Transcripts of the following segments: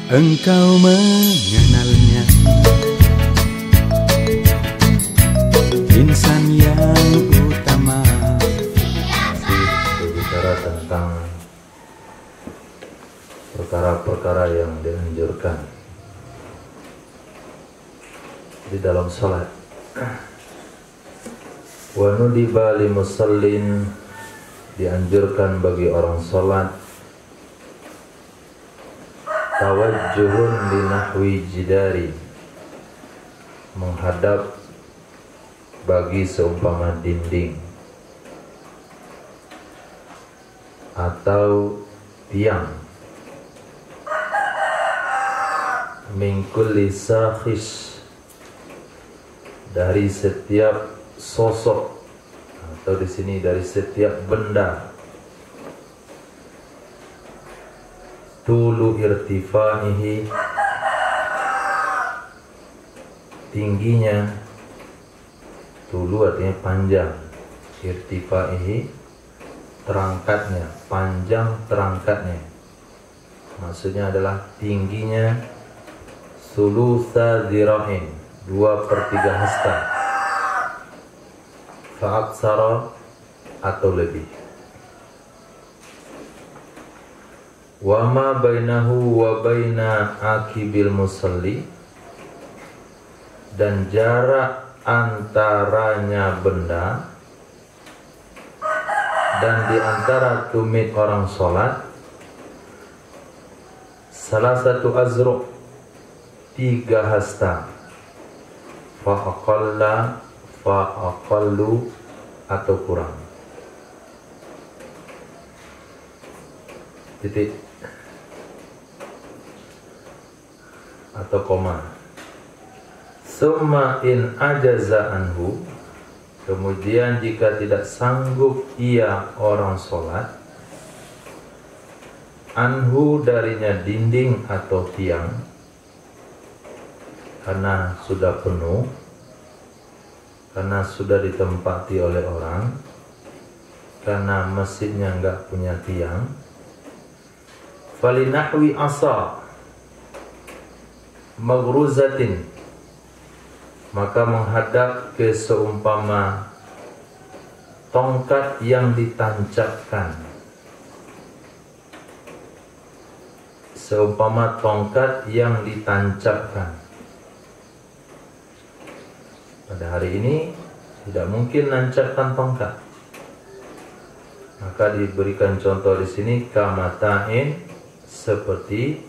Engkau mengenalnya, insan yang utama. Berbicara tentang perkara-perkara yang dianjurkan di dalam salat. Wa nudiba li musallin, dianjurkan bagi orang salat, tawajjuhun li nahwi jidari, menghadap bagi seumpama dinding atau tiang, min kulli sakhis, dari setiap sosok, atau di sini dari setiap benda, tulu irtifaihi, tingginya, tulu artinya panjang, irtifaihi terangkatnya, panjang terangkatnya, maksudnya adalah tingginya sulusa zirahin, 2/3 hasta, fa'aksara atau lebih. Wa ma bainahu wa baina akibil musalli, dan jarak antaranya benda dan di antara tumit orang sholat, salah satu azruq, 3 hasta, fa'aqallu atau kurang. Titik atau koma. Summa in ajaza anhu, kemudian jika tidak sanggup ia orang sholat, anhu darinya dinding atau tiang, karena sudah penuh, karena sudah ditempati oleh orang, karena masjidnya enggak punya tiang, falinahwi asa maghruzatin, maka menghadap ke seumpama tongkat yang ditancapkan, seumpama tongkat yang ditancapkan. Pada hari ini tidak mungkin nancapkan tongkat, maka diberikan contoh di sini kamatain, seperti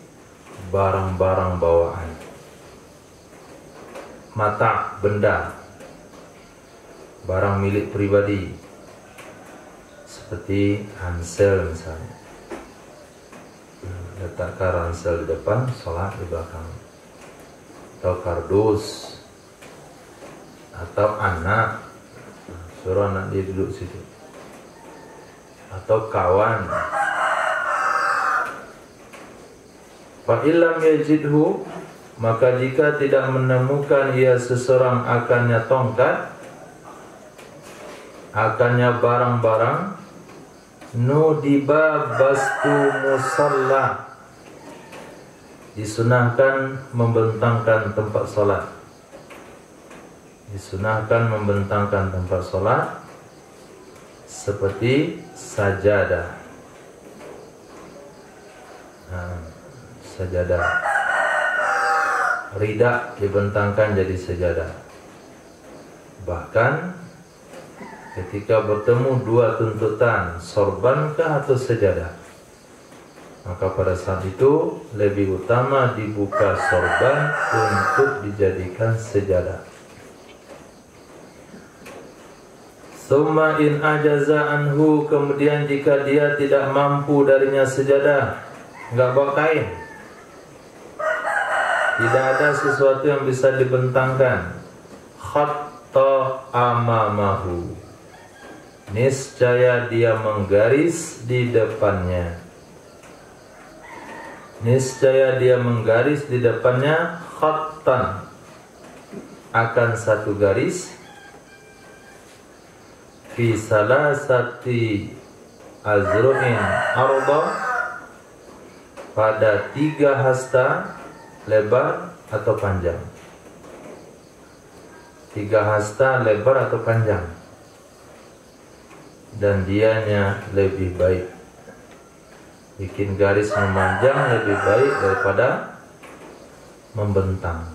barang-barang bawaan. Mata, benda, barang milik pribadi, seperti ransel misalnya. Letakkan ransel di depan, sholat di belakang. Atau kardus, atau anak, suruh anak dia duduk situ. Atau kawan. Fa illam yajidhu, maka jika tidak menemukan ia seseorang akannya tongkat, akannya barang-barang, nudiba bastu musalla, disunahkan membentangkan tempat sholat. Disunahkan membentangkan tempat sholat seperti sajadah. Sajadah, rida dibentangkan jadi sajadah. Bahkan ketika bertemu dua tuntutan, sorbankah atau sajadah, maka pada saat itu lebih utama dibuka sorban untuk dijadikan sajadah. Summa in ajaza anhu, kemudian jika dia tidak mampu darinya sajadah, enggak bawa kain, tidak ada sesuatu yang bisa dibentangkan, khatta amamahu, niscaya dia menggaris di depannya. Niscaya dia menggaris di depannya, khattan, akan satu garis, fi salasati azru'in arda, pada 3 hasta lebar atau panjang. 3 hasta lebar atau panjang. Dan dianya lebih baik. Bikin garis memanjang lebih baik daripada membentang.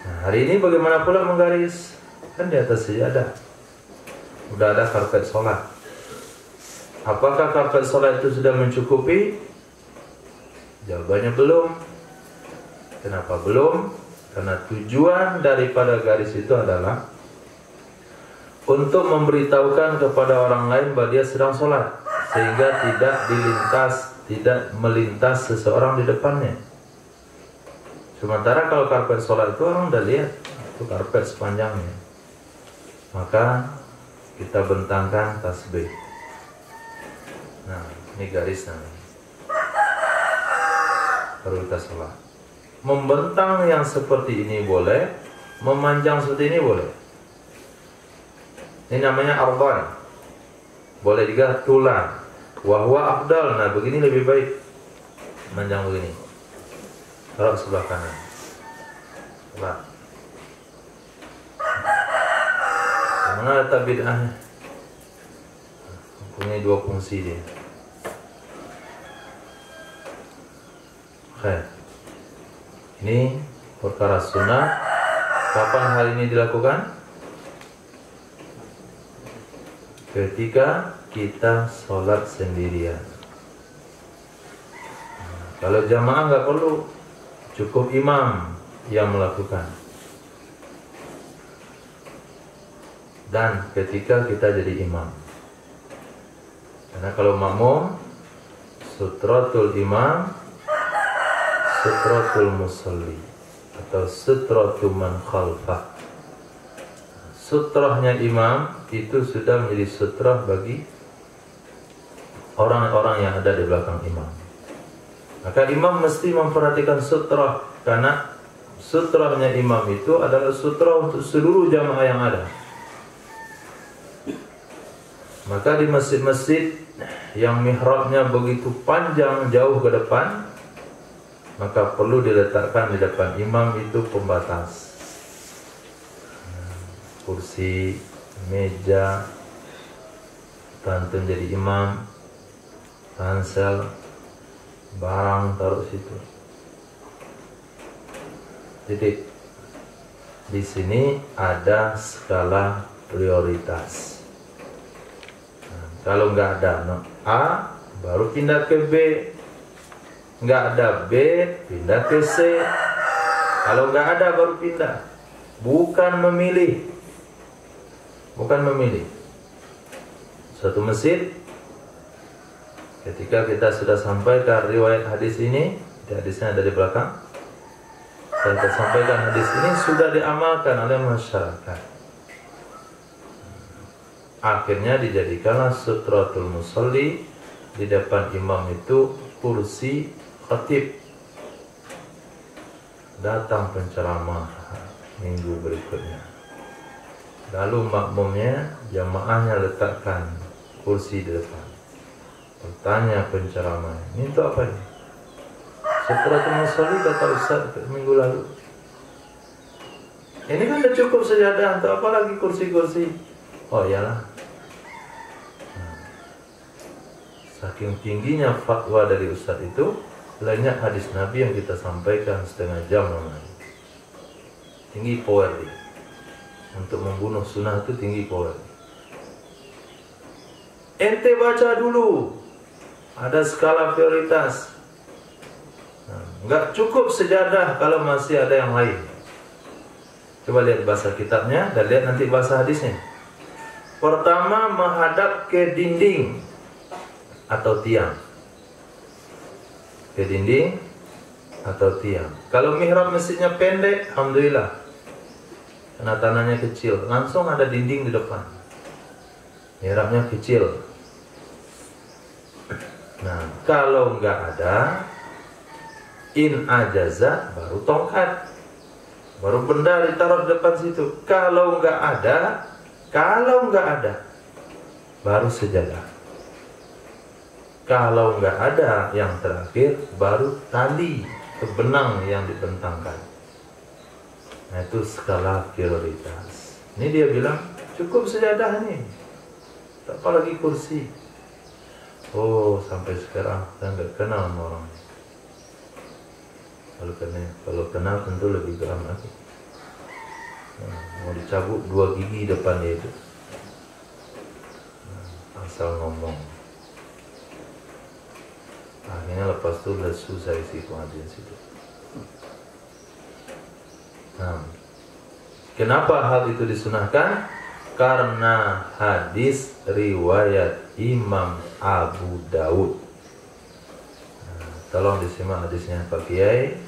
Nah, hari ini bagaimana pula menggaris? Kan di atas sajadah udah ada karpet sholat. Apakah karpet sholat itu sudah mencukupi? Jawabannya belum. Kenapa belum? Karena tujuan daripada garis itu adalah untuk memberitahukan kepada orang lain bahwa dia sedang sholat, sehingga tidak melintas seseorang di depannya. Sementara kalau karpet sholat itu orang udah lihat itu karpet sepanjangnya, maka kita bentangkan tasbih. Nah, ini garisnya baru kita sholat. Membentang yang seperti ini boleh, memanjang seperti ini boleh. Ini namanya arban. Boleh juga tulang. Wahwa afdal. Nah, begini lebih baik. Manjang begini. Taruh sebelah kanan. Sebelah. Mana letak bid'ahnya? Punya 2 fungsi dia. Oke. Ini perkara sunnah. Kapan hal ini dilakukan? Ketika kita sholat sendirian. Kalau jamaah nggak perlu, cukup imam yang melakukan. Dan ketika kita jadi imam, karena kalau makmum, sutratul imam, sutratul musalli, atau sutratul man khalfah. Sutrahnya imam itu sudah menjadi sutrah bagi orang-orang yang ada di belakang imam. Maka imam mesti memperhatikan sutrah, karena sutrahnya imam itu adalah sutrah untuk seluruh jamaah yang ada. Maka di masjid-masjid yang mihrabnya begitu panjang jauh ke depan, maka perlu diletakkan di depan imam itu pembatas. Kursi, meja, tantun jadi imam, ransel, barang taruh situ. Jadi di sini ada skala prioritas. Nah, kalau nggak ada A, baru pindah ke B. Nggak ada B, pindah ke C. Kalau nggak ada baru pindah. Bukan memilih. Bukan memilih. Suatu masjid, ketika kita sudah sampaikan riwayat hadis ini, hadisnya ada di belakang, kita sampaikan hadis ini sudah diamalkan oleh masyarakat. Akhirnya dijadikanlah sutratul musalli, di depan imam itu kursi khatib. Datang penceramah minggu berikutnya. Lalu makmumnya, jamaahnya letakkan kursi di depan. Bertanya penceramah, ini untuk apa ini? Sutratul musalli kata Ustaz minggu lalu. Ini kan sudah cukup sejadah, untuk apa lagi kursi-kursi? Oh iyalah. Saking tingginya fatwa dari Ustaz itu, banyak hadis Nabi yang kita sampaikan setengah jam lagi. Tinggi power dia. Untuk membunuh sunnah itu tinggi power. Ente baca dulu. Ada skala prioritas. Nggak cukup sejadah kalau masih ada yang lain. Coba lihat bahasa kitabnya dan lihat nanti bahasa hadisnya. Pertama, menghadap ke dinding atau tiang. Ke dinding atau tiang. Kalau mihrab masjidnya pendek, alhamdulillah. Karena tanahnya kecil, langsung ada dinding di depan. Mihrabnya kecil. Nah, kalau nggak ada, in ajaza, baru tongkat, baru benda ditaruh di depan situ. Kalau nggak ada, baru sejadah. Kalau nggak ada yang terakhir, baru tali ke benang yang dibentangkan. Nah, itu skala prioritas. Ini dia bilang cukup sejadah nih, tak apa lagi kursi. Oh, sampai sekarang saya nggak kenal sama orangnya. Kalau kenal tentu lebih geram lagi. Nah, mau dicabut 2 gigi depannya itu. Nah, asal ngomong. Akhirnya lepas itu lesu saya isi pengajian situ. Nah, kenapa hal itu disunahkan? Karena hadis riwayat Imam Abu Daud. Nah, tolong disimak hadisnya Pak Kiai.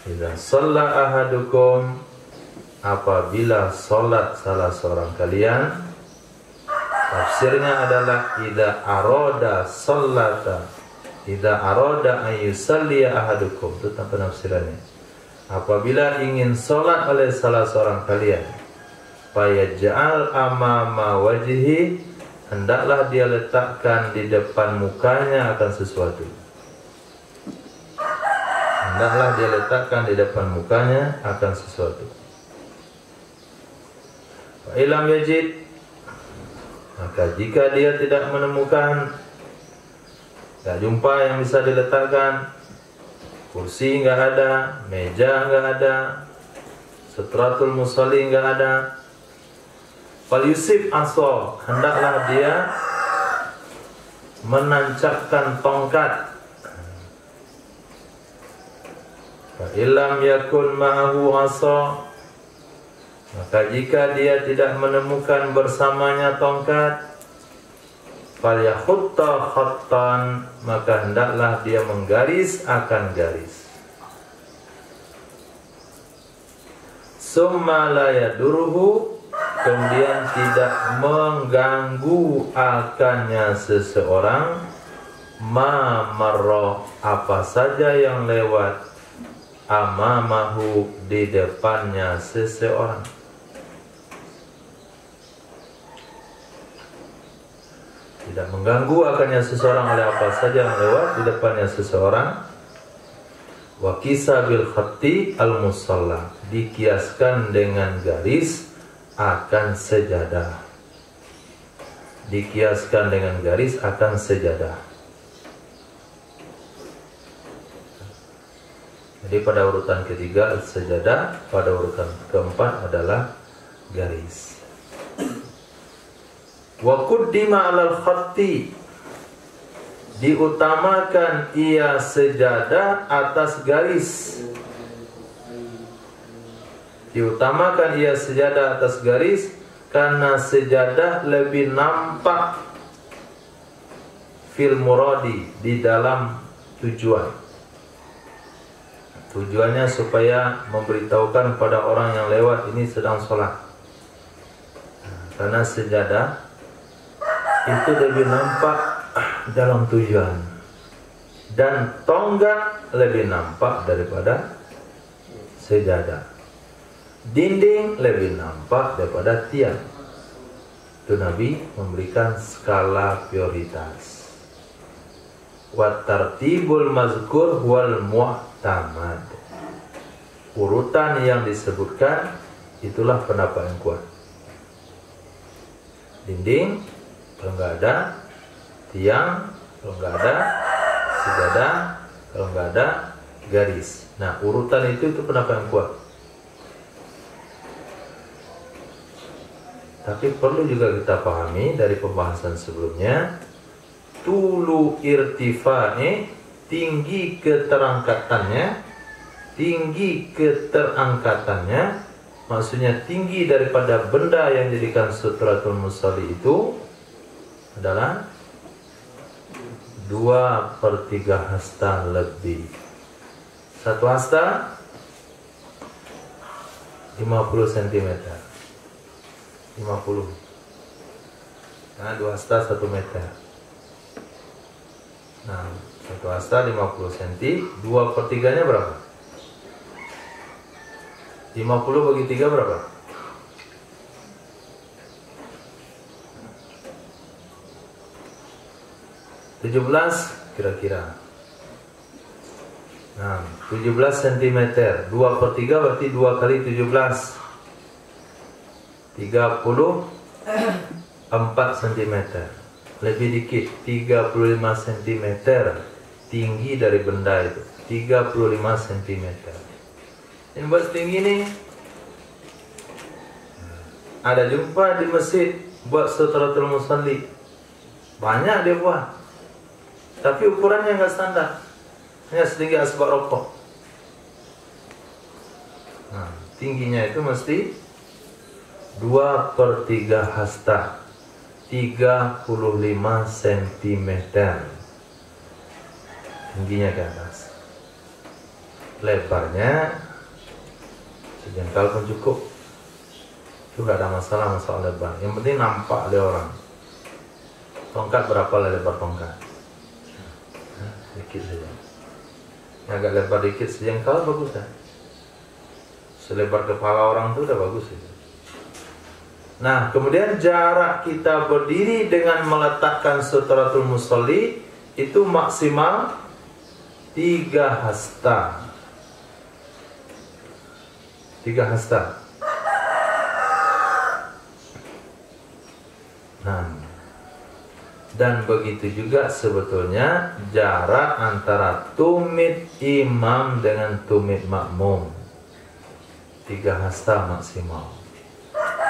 Idza shalla ahadukum, apabila sholat salah seorang kalian, tafsirnya adalah idza arada shallata, idza arada an yusalli ahadukum, itu penafsirannya. Apabila ingin sholat oleh salah seorang kalian, fayaj'al amama wajhi, hendaklah dia letakkan di depan mukanya akan sesuatu. Hendaklah dia letakkan di depan mukanya akan sesuatu. Fa ilam yajid, maka jika dia tidak menemukan, tak jumpa yang bisa diletakkan, kursi nggak ada, meja nggak ada, setratul musalli nggak ada, fal yusib aso, hendaklah dia menancapkan tongkat. Fa illam yakun ma'ahu aso, maka jika dia tidak menemukan bersamanya tongkat, fal yakhutta khattan, maka hendaklah dia menggaris akan garis. Summa la yadurhu, kemudian tidak mengganggu akannya seseorang, ma marra, apa saja yang lewat, amamahu, di depannya seseorang. Tidak mengganggu akannya seseorang oleh apa saja yang lewat di depannya seseorang. Wa qisa bil khatti al musalla, dikiaskan dengan garis akan sejadah. Dikiaskan dengan garis akan sejadah. Jadi pada urutan ketiga sejadah, pada urutan keempat adalah garis. Wa quddima 'alal khatti, diutamakan ia sejadah atas garis. Diutamakan ia sejadah atas garis karena sejadah lebih nampak fil muradi, di dalam tujuan. Tujuannya supaya memberitahukan pada orang yang lewat ini sedang sholat. Karena sejadah itu lebih nampak dalam tujuan, dan tonggak lebih nampak daripada sejadah. Dinding lebih nampak daripada tiang. Itu Nabi memberikan skala prioritas. Wa tartibul mazkur wal mu'tamad, urutan yang disebutkan itulah pendapat yang kuat. Dinding kalau nggak ada, tiang kalau nggak ada, sejadah kalau nggak ada, garis. Nah, urutan itu pendapat yang kuat. Tapi perlu juga kita pahami dari pembahasan sebelumnya, tulu irtifa'i, tinggi keterangkatannya, maksudnya tinggi daripada benda yang dijadikan sutratul musalli itu adalah 2/3 hasta lebih. 1 hasta 50 cm, 50. Nah, 2 hasta 1 meter. Nah, 1 hasta 50 cm, 2/3-nya berapa? 50 bagi 3 berapa? 50 17 kira-kira. Nah, 17 cm. 2/3 berarti 2 kali 17. 34 cm. Lebih dikit, 35 cm tinggi dari benda itu. 35 cm. Ini buat setinggi nih. Ada jumpa di masjid buat Sutratul Musalli. Banyak dia buat. Tapi ukurannya nggak standar. Hanya setinggi asbak rokok. Nah, tingginya itu mesti 2/3 hasta, 35 cm. Tingginya ke atas. Lebarnya sejengkal pun cukup. Itu gak ada masalah lebar. Yang penting nampak oleh orang. Tongkat berapa lebar tongkat? Nah, dikit saja. Yang agak lebar dikit sejengkal bagus kan? Selebar kepala orang itu udah bagus itu. Nah, kemudian jarak kita berdiri dengan meletakkan Sutratul Musalli itu maksimal 3 hasta. 3 hasta. Nah, dan begitu juga sebetulnya jarak antara tumit imam dengan tumit makmum. 3 hasta maksimal.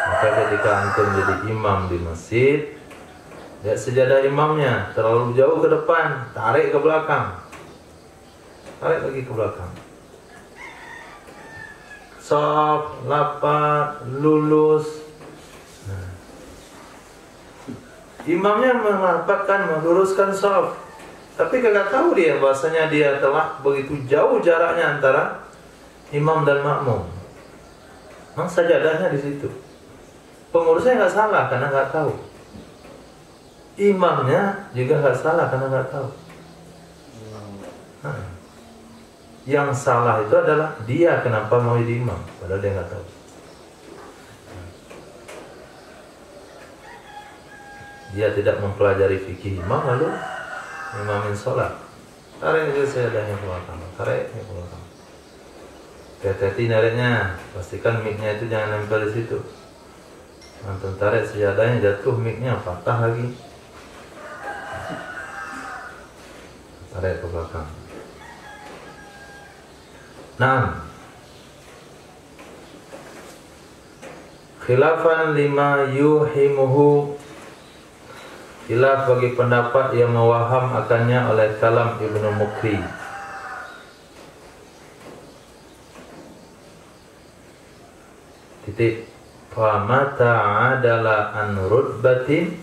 Maka ketika antum jadi imam di masjid, lihat sejadah imamnya terlalu jauh ke depan, tarik ke belakang. Tarik lagi ke belakang. Shaf, lapat, lulus. Nah. Imamnya merapatkan, meluruskan shaf, tapi kagak tahu dia bahasanya dia telah begitu jauh jaraknya antara imam dan makmum. Memang sajadahnya di situ. Pengurusnya nggak salah karena nggak tahu. Imamnya juga nggak salah karena nggak tahu. Nah, yang salah itu adalah dia kenapa mau jadi imam, padahal dia nggak tahu. Dia tidak mempelajari fikih imam lalu imamin sholat. Tarik aja sajadahnya ke belakang, tarik ke belakang. Hati-hati nariknya, pastikan mic-nya itu jangan nempel di situ. Antum tarik sajadahnya jatuh, mic-nya patah lagi. Tarik ke belakang. Nah, khilafan lima yuhimuhu, khilaf bagi pendapat yang mewaham akannya oleh kalam Ibnu Mukri. Titik. Famata adalah an rutbatin,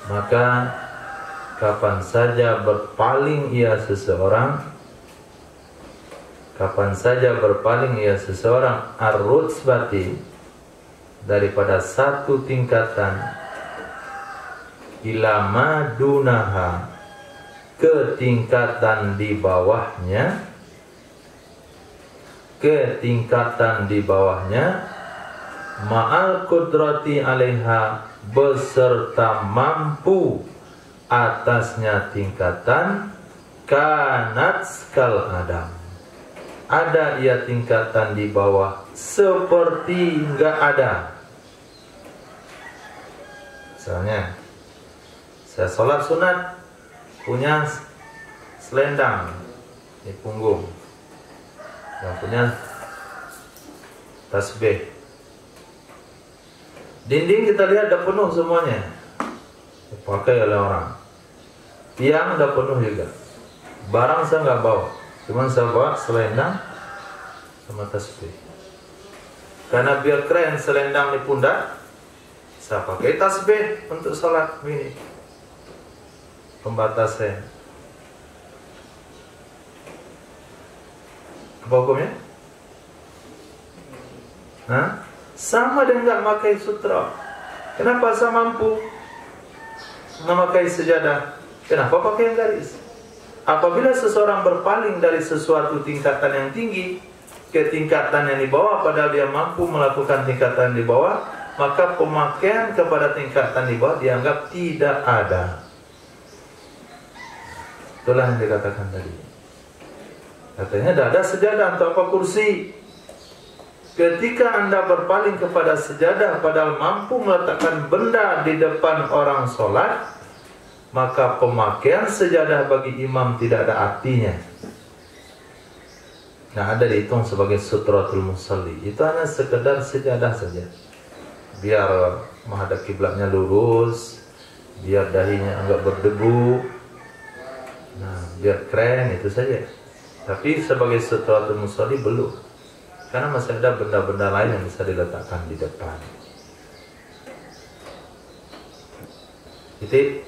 maka kapan saja berpaling ia seseorang, kapan saja berpaling ia seseorang ar-rutbati daripada satu tingkatan ila madunaha ke tingkatan di bawahnya, ke tingkatan di bawahnya, ma'al kudrati alaiha beserta mampu atasnya tingkatan, kanat skal adam, ada ia tingkatan di bawah seperti enggak ada. Misalnya saya sholat sunat punya selendang di punggung, yang punya tasbih. Dinding kita lihat dah penuh semuanya, dipakai oleh orang. Tiang dah penuh juga. Barang saya nggak bawa, cuma saya bawa selendang sama tasbih. Karena biar keren selendang di pundak, saya pakai tasbih untuk sholat ini. Pembatasnya. Apa hukumnya? Hah? Sama dengan memakai sutra. Kenapa saya mampu memakai sejadah? Kenapa pakai yang garis? Apabila seseorang berpaling dari sesuatu tingkatan yang tinggi ke tingkatan yang di bawah, padahal dia mampu melakukan tingkatan di bawah, maka pemakaian kepada tingkatan di bawah dianggap tidak ada. Itulah yang dikatakan tadi. Katanya tidak ada sejadah atau apa kursi. Ketika Anda berpaling kepada sejadah padahal mampu meletakkan benda di depan orang sholat, maka pemakaian sejadah bagi imam tidak ada artinya. Nah, ada dihitung sebagai sutratul musalli. Itu hanya sekedar sejadah saja. Biar menghadap kiblatnya lurus, biar dahinya enggak berdebu. Nah, biar keren itu saja. Tapi sebagai sutratul musalli belum. Karena masih ada benda-benda lain yang bisa diletakkan di depan. Itu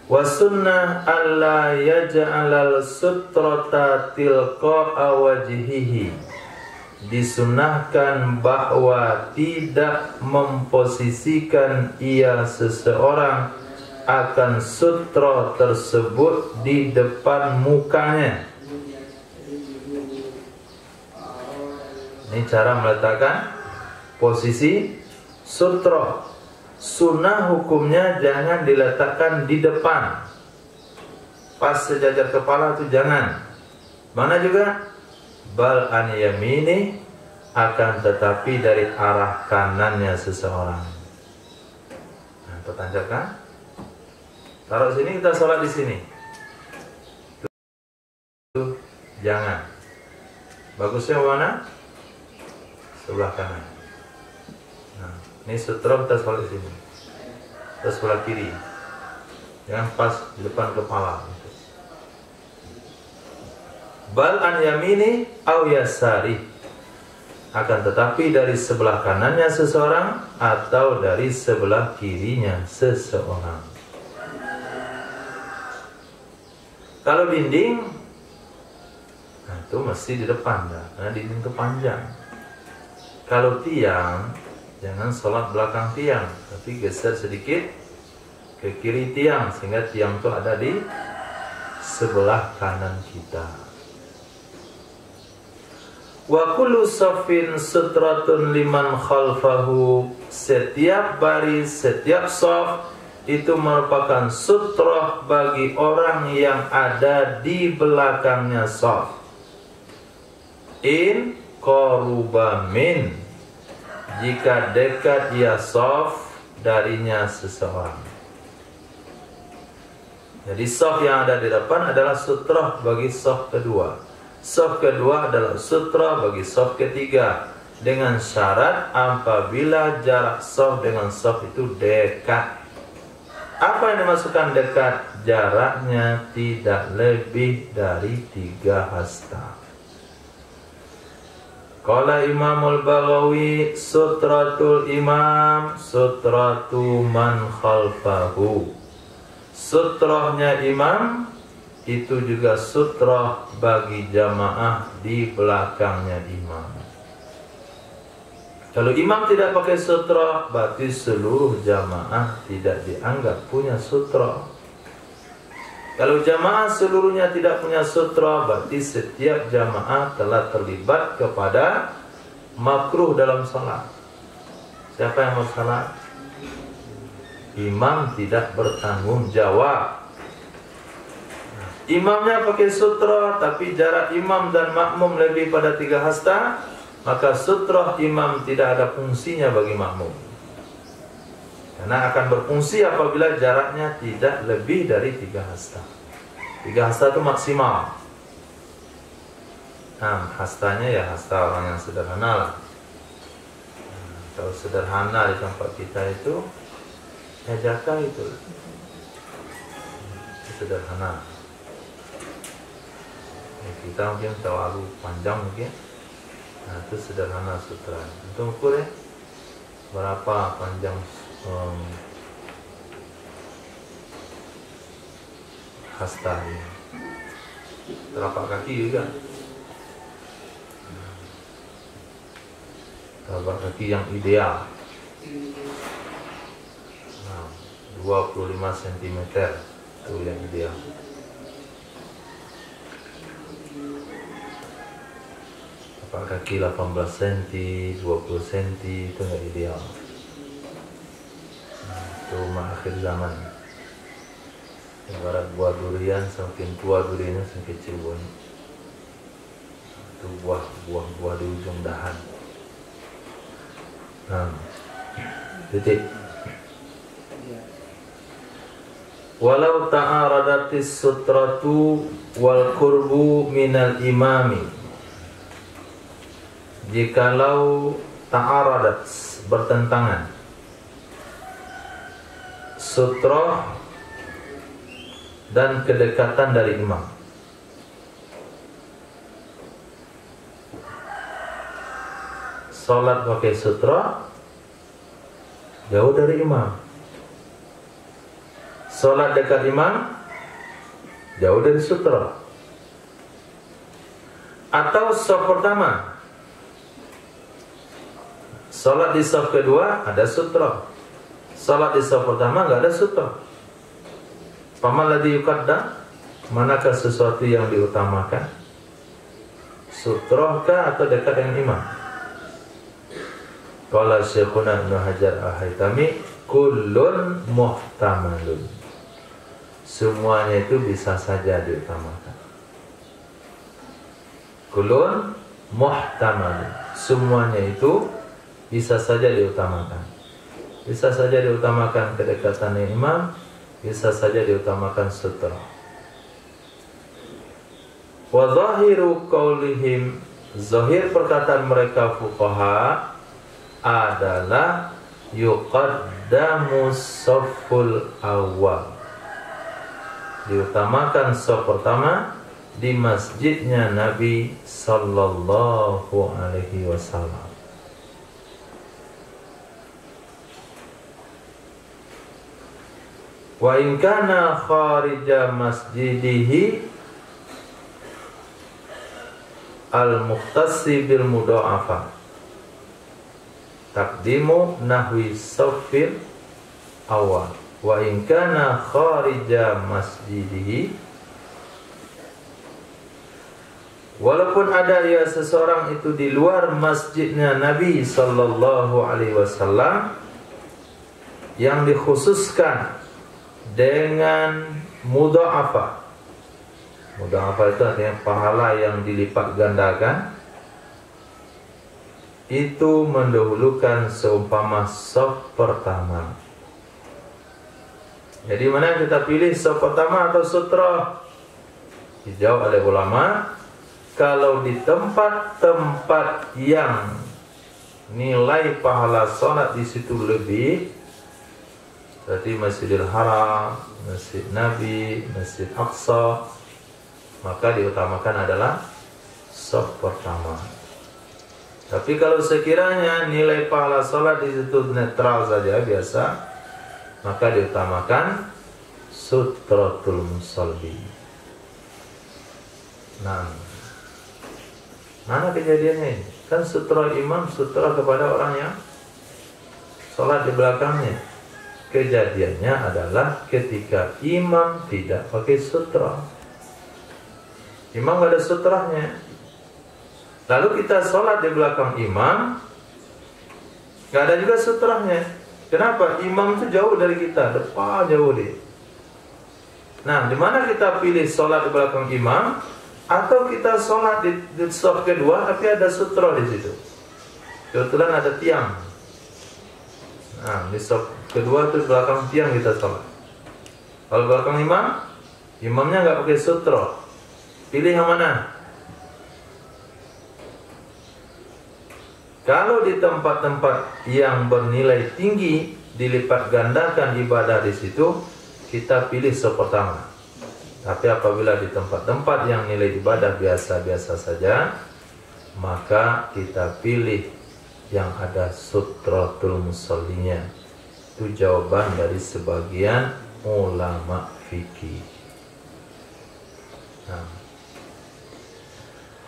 wa sunnah alla yaj'alal sutrata tilqa'a wajhihi. Disunahkan bahwa tidak memposisikan ia seseorang akan sutra tersebut di depan mukanya. Ini cara meletakkan posisi sutra. Sunnah hukumnya jangan diletakkan di depan. Pas sejajar kepala itu jangan. Mana juga? Bal an yamini, akan tetapi dari arah kanannya seseorang. Nah, pertanyakan. Taruh sini, kita sholat di sini. Itu jangan. Bagusnya mana? Sebelah kanan. Nah, ini sutra kita sholat di sini. Terus sebelah kiri. Jangan pas di depan kepala. Bal an yamini au yasari. Akan tetapi dari sebelah kanannya seseorang atau dari sebelah kirinya seseorang. Kalau dinding, nah itu mesti di depan dah, karena dinding itu panjang. Kalau tiang, jangan sholat belakang tiang, tapi geser sedikit ke kiri tiang, sehingga tiang itu ada di sebelah kanan kita. Wa kullu safin sutratun liman khalfahu. Setiap baris, setiap shaf itu merupakan sutra bagi orang yang ada di belakangnya shaf. In qaruba min, jika dekat ia shaf darinya seseorang. Jadi shaf yang ada di depan adalah sutra bagi shaf kedua. Shaf kedua adalah sutra bagi shaf ketiga, dengan syarat apabila jarak shaf dengan shaf itu dekat. Apa yang dimasukkan dekat? Jaraknya tidak lebih dari 3 hasta. Qala Imamul Baghawi, sutratul imam sutratu man khalfahu. Sutrahnya imam itu juga sutrah bagi jamaah di belakangnya imam. Kalau imam tidak pakai sutra, berarti seluruh jamaah tidak dianggap punya sutra. Kalau jamaah seluruhnya tidak punya sutra, berarti setiap jamaah telah terlibat kepada makruh dalam salat. Siapa yang mau salat? Imam tidak bertanggung jawab. Imamnya pakai sutra, tapi jarak imam dan makmum lebih pada 3 hasta, maka sutra imam tidak ada fungsinya bagi makmum. Karena akan berfungsi apabila jaraknya tidak lebih dari 3 hasta. 3 hasta itu maksimal. Nah, hastanya ya hasta orang yang sederhana lah. Kalau sederhana di tempat kita itu ya jaka itu sederhana. Ya, kita mungkin terlalu panjang mungkin. Nah, itu sederhana sutra. Untuk ukur ya, berapa panjang hasta ini? Telapak kaki juga. Telapak kaki yang ideal. Nah, 25 cm itu yang ideal. Telapak kaki 18 cm, 20 cm itu nggak ideal. Nah, itu akhir zaman. Ibarat buah durian, semakin tua duriannya semakin kecil buahnya. Itu buah di ujung dahan. Nah, titik. Walau ta'aradatis sutratu wal qurbu minal imami. Jikalau ta'aradat, bertentangan, sutra dan kedekatan dari imam. Salat pakai sutra, jauh dari imam. Salat dekat imam, jauh dari sutra. Atau saf pertama, salat di saf kedua ada sutra, salat di saf pertama nggak ada sutra. Paman ladzi yuqaddam, manakah sesuatu yang diutamakan? Sutra kah atau dekat dengan imam? Qala Syekhuna Ibnu Hajar Al-Haytami, kullun muhtamalun. Semuanya itu bisa saja diutamakan. Kullun muhtamalun. Semuanya itu bisa saja diutamakan. Bisa saja diutamakan kedekatan dengan imam, bisa saja diutamakan sutra. Wa zahiru qaulihim, zahir perkataan mereka fuqaha adalah yuqaddamu safful awal, diutamakan saf pertama di masjidnya Nabi sallallahu alaihi wasallam. Wa in kana kharija masjidihi al-muhtasi bil mudha'afa, taqdimu nahwi saffil awal. Wa in kana kharija masjidihi, walaupun ada ya seseorang itu di luar masjidnya Nabi sallallahu alaihi wasallam yang dikhususkan dengan mudha'afa. Mudha'afa itu artinya pahala yang dilipat gandakan. Itu mendahulukan seumpama saf pertama. Jadi mana kita pilih saf pertama atau sutra? Dijawab oleh ulama, kalau di tempat-tempat yang nilai pahala salat di situ lebih, seperti Masjidil Haram, Masjid Nabi, Masjid Aqsa, maka diutamakan adalah saf pertama. Tapi kalau sekiranya nilai pahala salat di situ netral saja, biasa, maka diutamakan sutratul musalli. Nah, mana kejadiannya ini? Kan sutra imam, sutra kepada orang yang salat di belakangnya. Kejadiannya adalah ketika imam tidak pakai sutra. Imam gak ada sutranya. Lalu kita sholat di belakang imam, gak ada juga sutranya. Kenapa? Imam itu jauh dari kita, depan jauh dia. Nah, di mana kita pilih sholat di belakang imam, atau kita sholat di shaf kedua tapi ada sutra di situ. Kebetulan ada tiang. Nah, di shaf kedua itu belakang tiang kita sholat. Kalau belakang imam, imamnya nggak pakai sutra. Pilih yang mana? Kalau di tempat-tempat yang bernilai tinggi, dilipat gandakan ibadah di situ, kita pilih shaf pertama. Tapi apabila di tempat-tempat yang nilai ibadah biasa-biasa saja, maka kita pilih yang ada sutratul musallinya. Itu jawaban dari sebagian ulama fikih. Nah,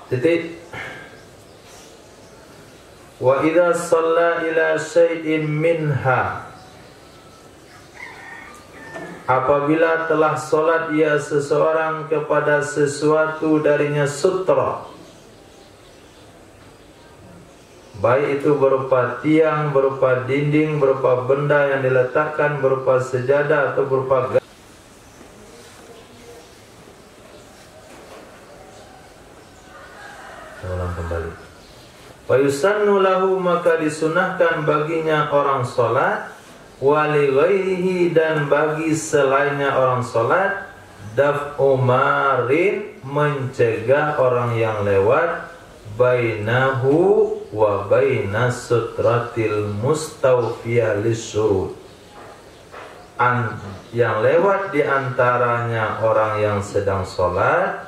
titik. Wa idza shalla ila syai'in minha, apabila telah sholat ia seseorang kepada sesuatu darinya sutra, baik itu berupa tiang, berupa dinding, berupa benda yang diletakkan, berupa sejadah atau berupa Fayusannu lahu, maka disunahkan baginya orang sholat, wali ghairihi, dan bagi selainnya orang sholat, daf'u marin, mencegah orang yang lewat, bainahu wa bainas sutratil mustawfiyah lisyurut, yang lewat di antaranya orang yang sedang sholat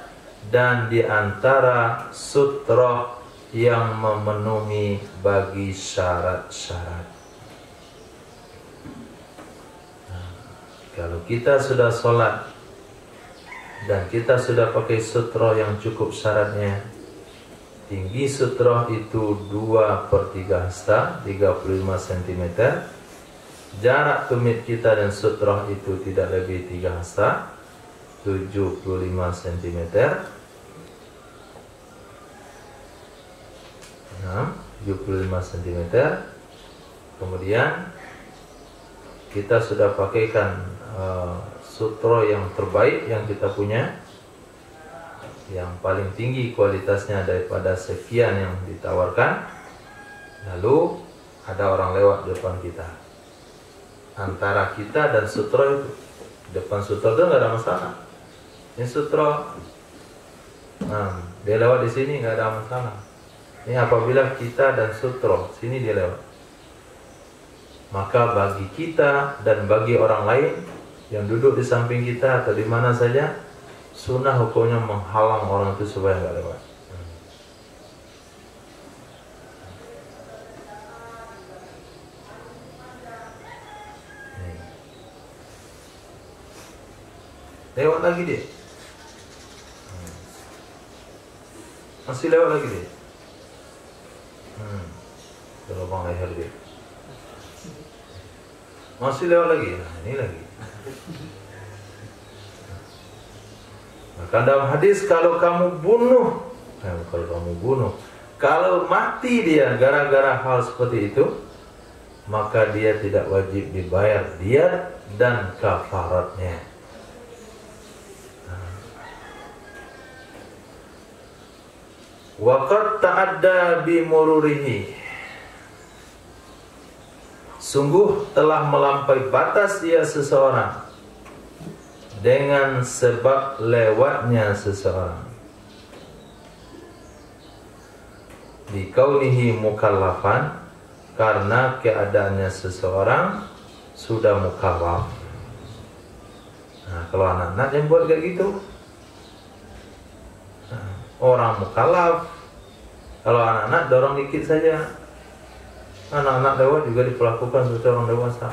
dan di antara sutrah yang memenuhi bagi syarat-syarat. Kalau kita sudah sholat dan kita sudah pakai sutrah yang cukup syaratnya, tinggi sutrah itu 2/3 hasta, 35 cm. Jarak tumit kita dan sutrah itu tidak lebih 3 hasta, 75 cm. 75 cm. Kemudian kita sudah pakaikan sutra yang terbaik yang kita punya, yang paling tinggi kualitasnya daripada sekian yang ditawarkan. Lalu ada orang lewat depan kita, antara kita dan sutra itu, depan sutra itu nggak ada masalah. Ini sutra, dia lewat di sini nggak ada masalah. Ini apabila kita dan sutra sini dia lewat, maka bagi kita dan bagi orang lain yang duduk di samping kita atau di mana saja, sunnah hukumnya menghalang orang itu supaya nggak lewat. Lewat lagi dia, masih lewat lagi dia. Lubang leher dia, masih lewat lagi. Nah, ini lagi. Maka dalam hadis, kalau kamu bunuh, kalau mati dia gara-gara hal seperti itu, maka dia tidak wajib dibayar diat dan kafaratnya. Waqad ta'adda bi mururihi, sungguh telah melampaui batas dia seseorang dengan sebab lewatnya seseorang. Di kaunihi mukallafan, karena keadaannya seseorang sudah mukallaf. Nah, kalau anak-anak yang buat kayak gitu, orang mukallaf, kalau anak-anak dorong dikit saja. Anak-anak lewat juga diperlakukan seperti orang dewasa.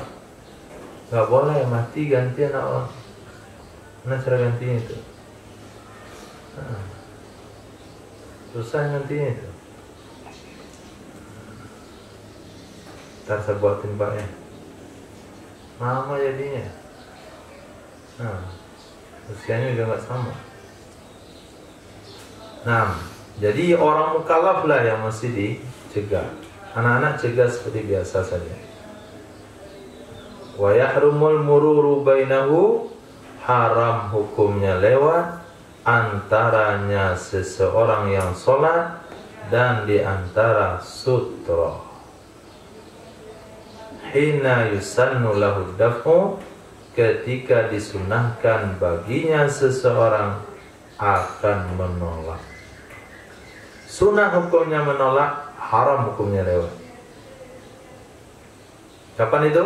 Gak boleh mati ganti anak orang. Mana cara gantinya itu? Susah gantinya itu. Ntar saya buatin paknya. Lama jadinya. Usianya juga gak sama. Jadi orang mukallaf lah yang mesti dicegah. Anak-anak cegah seperti biasa saja. Wa yahrumul mururu bainahu, haram hukumnya lewat antaranya seseorang yang sholat dan di antara sutra. Hina yusannu lahu daf'u, ketika disunahkan baginya seseorang akan menolak. Sunnah hukumnya menolak, haram hukumnya lewat. Kapan itu?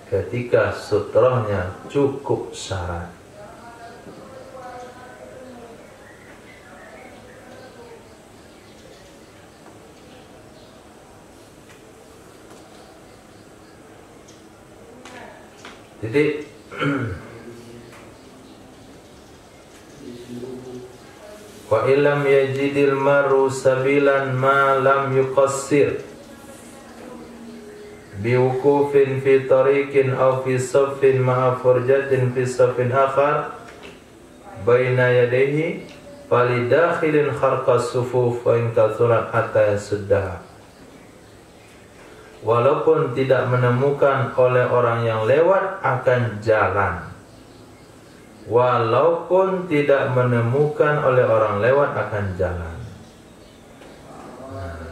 Ketika sutrahnya cukup syarat. Jadi wa illam yajidil maru sabilan ma lam yuqassir biwukufin fi tariqin aw fi saffin ma'a furjatin fi saffin akhar baina yadayhi falidakhilin kharqas sufuf wa in kathurat hatta yasuddaha. Walaupun tidak menemukan oleh orang yang lewat akan jalan, walaupun tidak menemukan oleh orang lewat akan jalan.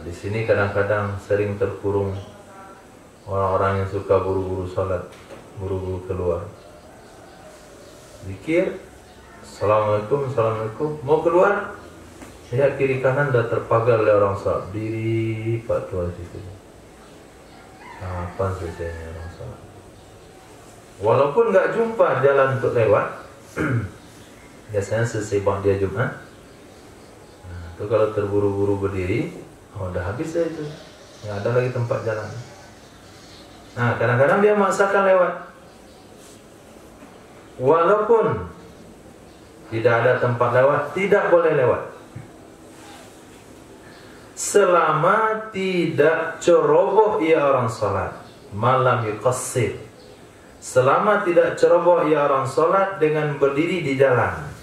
di sini kadang-kadang sering terkurung orang-orang yang suka buru-buru sholat, buru-buru keluar. Zikir, assalamualaikum, assalamualaikum, mau keluar, lihat kiri kanan udah terpagar oleh orang sholat, diri Pak Tua situ. Kapan selesainya orang sholat? Walaupun nggak jumpa jalan untuk lewat, biasanya sesibak dia Jumat. Nah, itu kalau terburu-buru berdiri, udah habis ya itu, nggak ada lagi tempat jalan. Nah, kadang-kadang dia maksakan lewat, walaupun tidak ada tempat lewat, tidak boleh lewat. Selama tidak ceroboh ia orang sholat, malam yuqassir. Selama tidak ceroboh ia orang sholat dengan berdiri di jalan.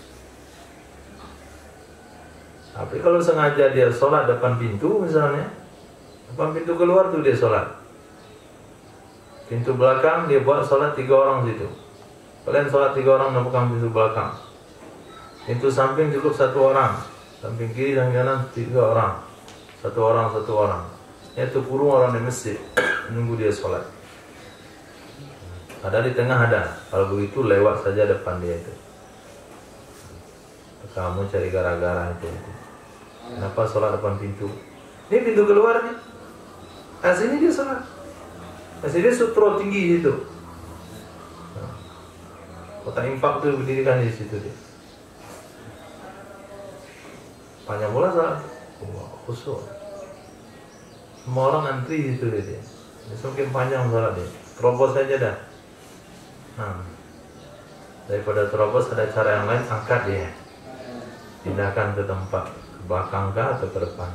Tapi kalau sengaja dia sholat depan pintu misalnya, depan pintu keluar tuh dia sholat, pintu belakang dia buat sholat 3 orang situ. Kalian sholat 3 orang depan pintu belakang. Pintu samping cukup 1 orang, samping kiri dan kanan 3 orang, 1 orang 1 orang. Itu kurung orang di masjid nunggu dia sholat. Ada di tengah ada. Kalau begitu lewat saja depan dia itu. Kamu cari gara-gara itu. Kenapa sholat depan pintu? Ini pintu keluar nih. Nah, sini dia sholat. Nah, sini sutro tinggi situ. Kota Infak tuh berdirikan di situ dia. Panjang bola salah. Khusus. Semua orang antri situ dia. Semakin panjang salah dia. Terobos saja dah. Nah, daripada terobos ada cara yang lain, angkat dia. Pindahkan ke tempat ke belakang kah atau ke depan.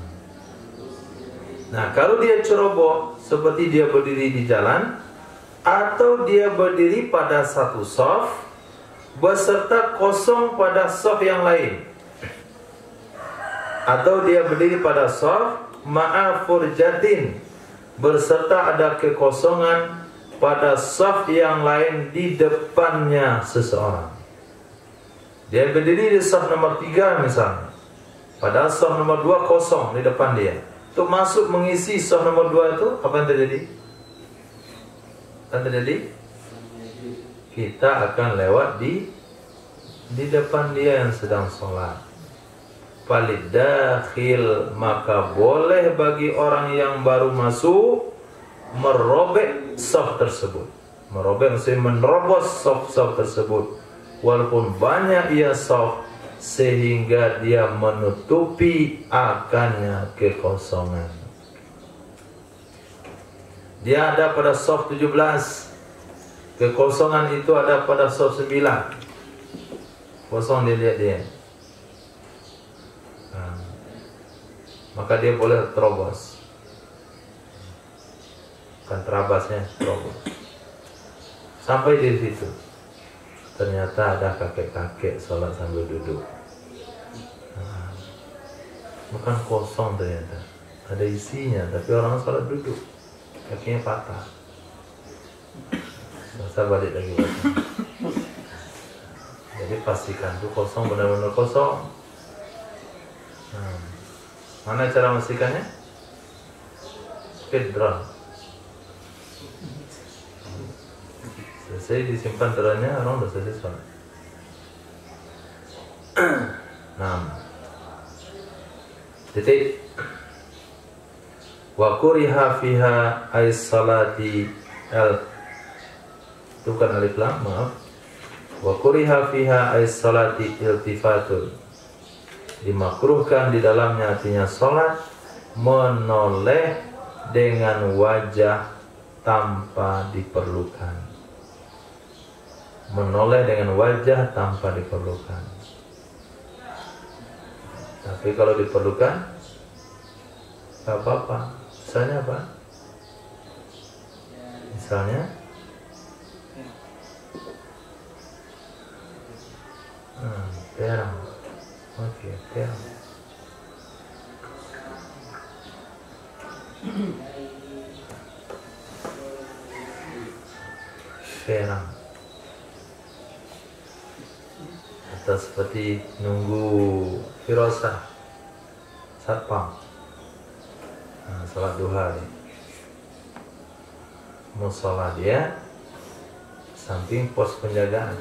Nah, kalau dia ceroboh seperti dia berdiri di jalan, atau dia berdiri pada satu shaf beserta kosong pada shaf yang lain, atau dia berdiri pada shaf ma'a furjatin berserta ada kekosongan pada shaf yang lain di depannya seseorang. Dia berdiri di shaf nomor 3 misalnya, padahal shaf nomor 2 kosong di depan dia. Untuk masuk mengisi shaf nomor 2 itu apa yang terjadi? Apa terjadi? Kita akan lewat di depan dia yang sedang sholat. Falid dakhil, maka boleh bagi orang yang baru masuk merobek shaf tersebut. Merobek maksudnya menerobos shaf tersebut. Walaupun banyak ia shaf, sehingga dia menutupi akannya kekosongan. Dia ada pada shaf 17, kekosongan itu ada pada shaf 9. Kosong dia lihat dia. Nah, maka dia boleh terobos. Kan terabasnya terobos. Sampai di situ. Ternyata ada kakek-kakek sholat sambil duduk. Nah, bukan kosong ternyata, ada isinya, tapi orang sholat duduk, kakinya patah. Masa balik lagi belakang. Jadi pastikan tuh kosong, benar-benar kosong. Nah, mana cara memastikannya? Fidran. Selesai disimpan terannya, orang sudah selesai sholat. 6. Titik. Wa kuriha fiha ais salati al. Itu kan alif lam, maaf. Wa kuriha fiha ais salati iltifatun. Dimakruhkan di dalamnya artinya sholat menoleh dengan wajah tanpa diperlukan. Menoleh dengan wajah tanpa diperlukan. Tapi kalau diperlukan, tak apa-apa. Misalnya apa? Misalnya perang. Oke, perang. Perang. Atau seperti nunggu firasah, satpam. Nah, salat duha nih. Musola dia samping pos penjagaan,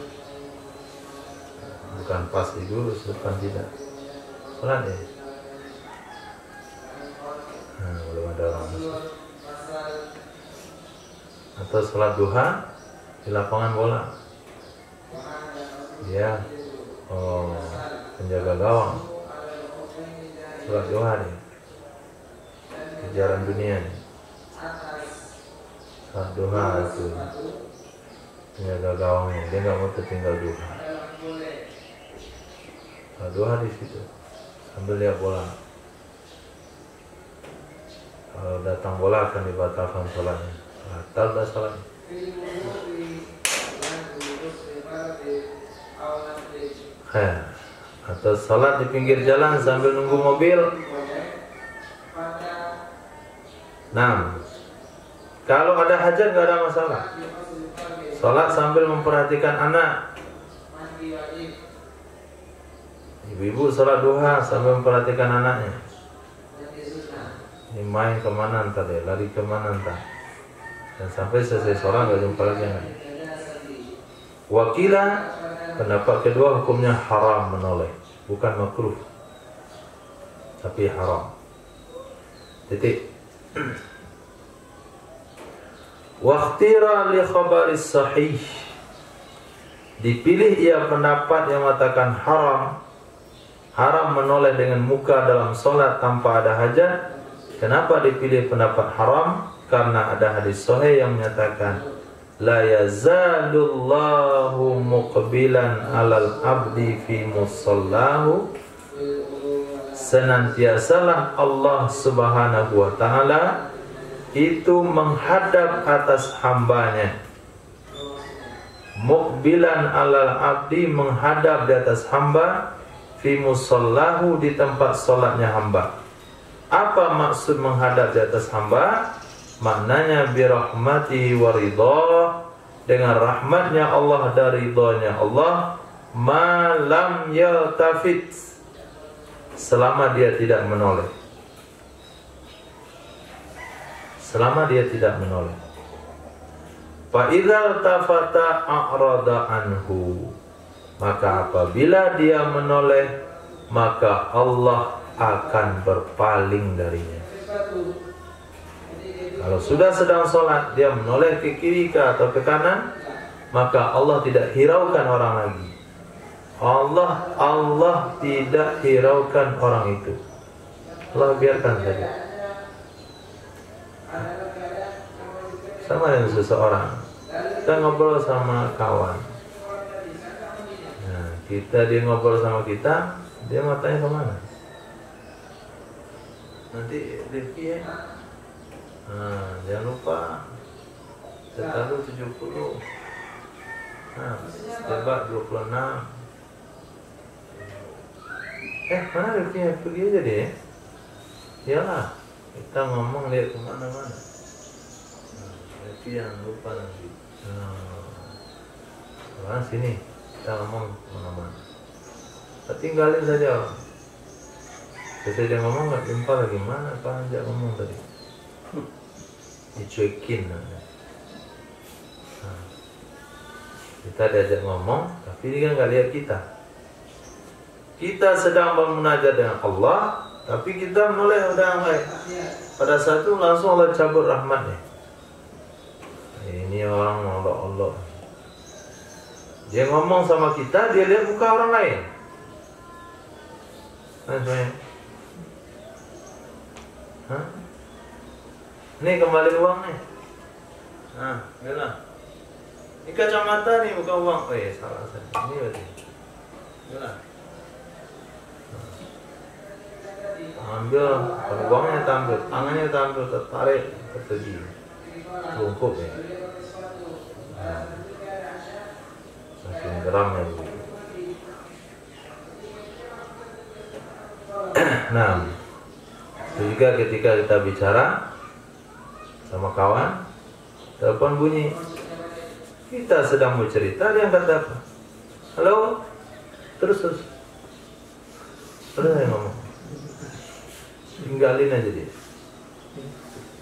bukan pasti dulu, depan tidak. Salat ya. Nah, belum ada orang masuk. Atau salat duha di lapangan bola. Dia penjaga gawang. Salat duha nih. Kejaran dunia nih. Salat duha itu penjaga gawangnya, dia nggak mau tertinggal duha. Salat duha di situ sambil lihat bola. Kalau datang bola akan dibatalkan sholatnya. Batal dah sholatnya. Atau sholat di pinggir jalan sambil nunggu mobil. Nah, kalau ada hajat nggak ada masalah. Sholat sambil memperhatikan anak. Ibu-ibu sholat duha sambil memperhatikan anaknya. Ini main kemana ntar deh, lari kemana ntar. Dan sampai selesai sholat nggak jumpa lagi anaknya. Wakilah, pendapat kedua hukumnya haram menoleh, bukan makruh, tapi haram. Titik. Wakhtira li khabaris sahih, dipilih ia pendapat yang mengatakan haram menoleh dengan muka dalam solat tanpa ada hajat. Kenapa dipilih pendapat haram? Karena ada hadis sahih yang menyatakan la yazalullahu muqbilan alal abdi fi musallahu, senantiasalah Allah subhanahu wa ta'ala itu menghadap atas hambanya. Muqbilan alal abdi, menghadap di atas hamba, fi musallahu, di tempat solatnya hamba. Apa maksud menghadap di atas hamba? Maknanya birahmatihi wa ridha, dengan rahmatnya Allah dan ridhonya Allah, ma lam yaltafit, selama dia tidak menoleh. Selama dia tidak menoleh. Fa idzal tafata a'rada anhu, maka apabila dia menoleh, maka Allah akan berpaling darinya. Kalau sudah sedang sholat dia menoleh ke kiri atau ke kanan, maka Allah tidak hiraukan orang lagi. Allah tidak hiraukan orang itu. Allah biarkan saja. Sama dengan seseorang, kita ngobrol sama kawan. Nah, dia ngobrol sama kita, dia mau tanya kemana? Nanti Rifki ya. Nah, jangan lupa setahu 70. Nah, tebak 26. Mana Rifki? Pergi aja deh. Iyalah, kita ngomong lihat kemana-mana. Rifki jangan lupa nanti. Nah, sini kita ngomong kemana-mana. Kita tinggalin saja. Setelah dia ngomong nggak jumpa lagi, mana panjang ngomong tadi. Dicuekin. Nah, kita diajak ngomong, tapi dia nggak lihat kita. Kita sedang bermunajat dengan Allah, tapi kita menoleh orang lain. Pada saat itu langsung Allah cabut rahmatnya. Ini orang Allah. Dia ngomong sama kita, dia lihat muka orang lain. Ini kembali uang nih. Nah, inilah. Ini kacamata nih, bukan uang. Salah saya. Ini berarti. Inilah. Ambil uangnya, tampil, tangannya tampil, tertarik, tertegi, bungkuk ya. Saking geramnya begitu. Nah, itu juga ketika kita bicara sama kawan, telepon bunyi, kita sedang bercerita, dia angkat telepon. Halo, terus saya ngomong, tinggalin aja dia.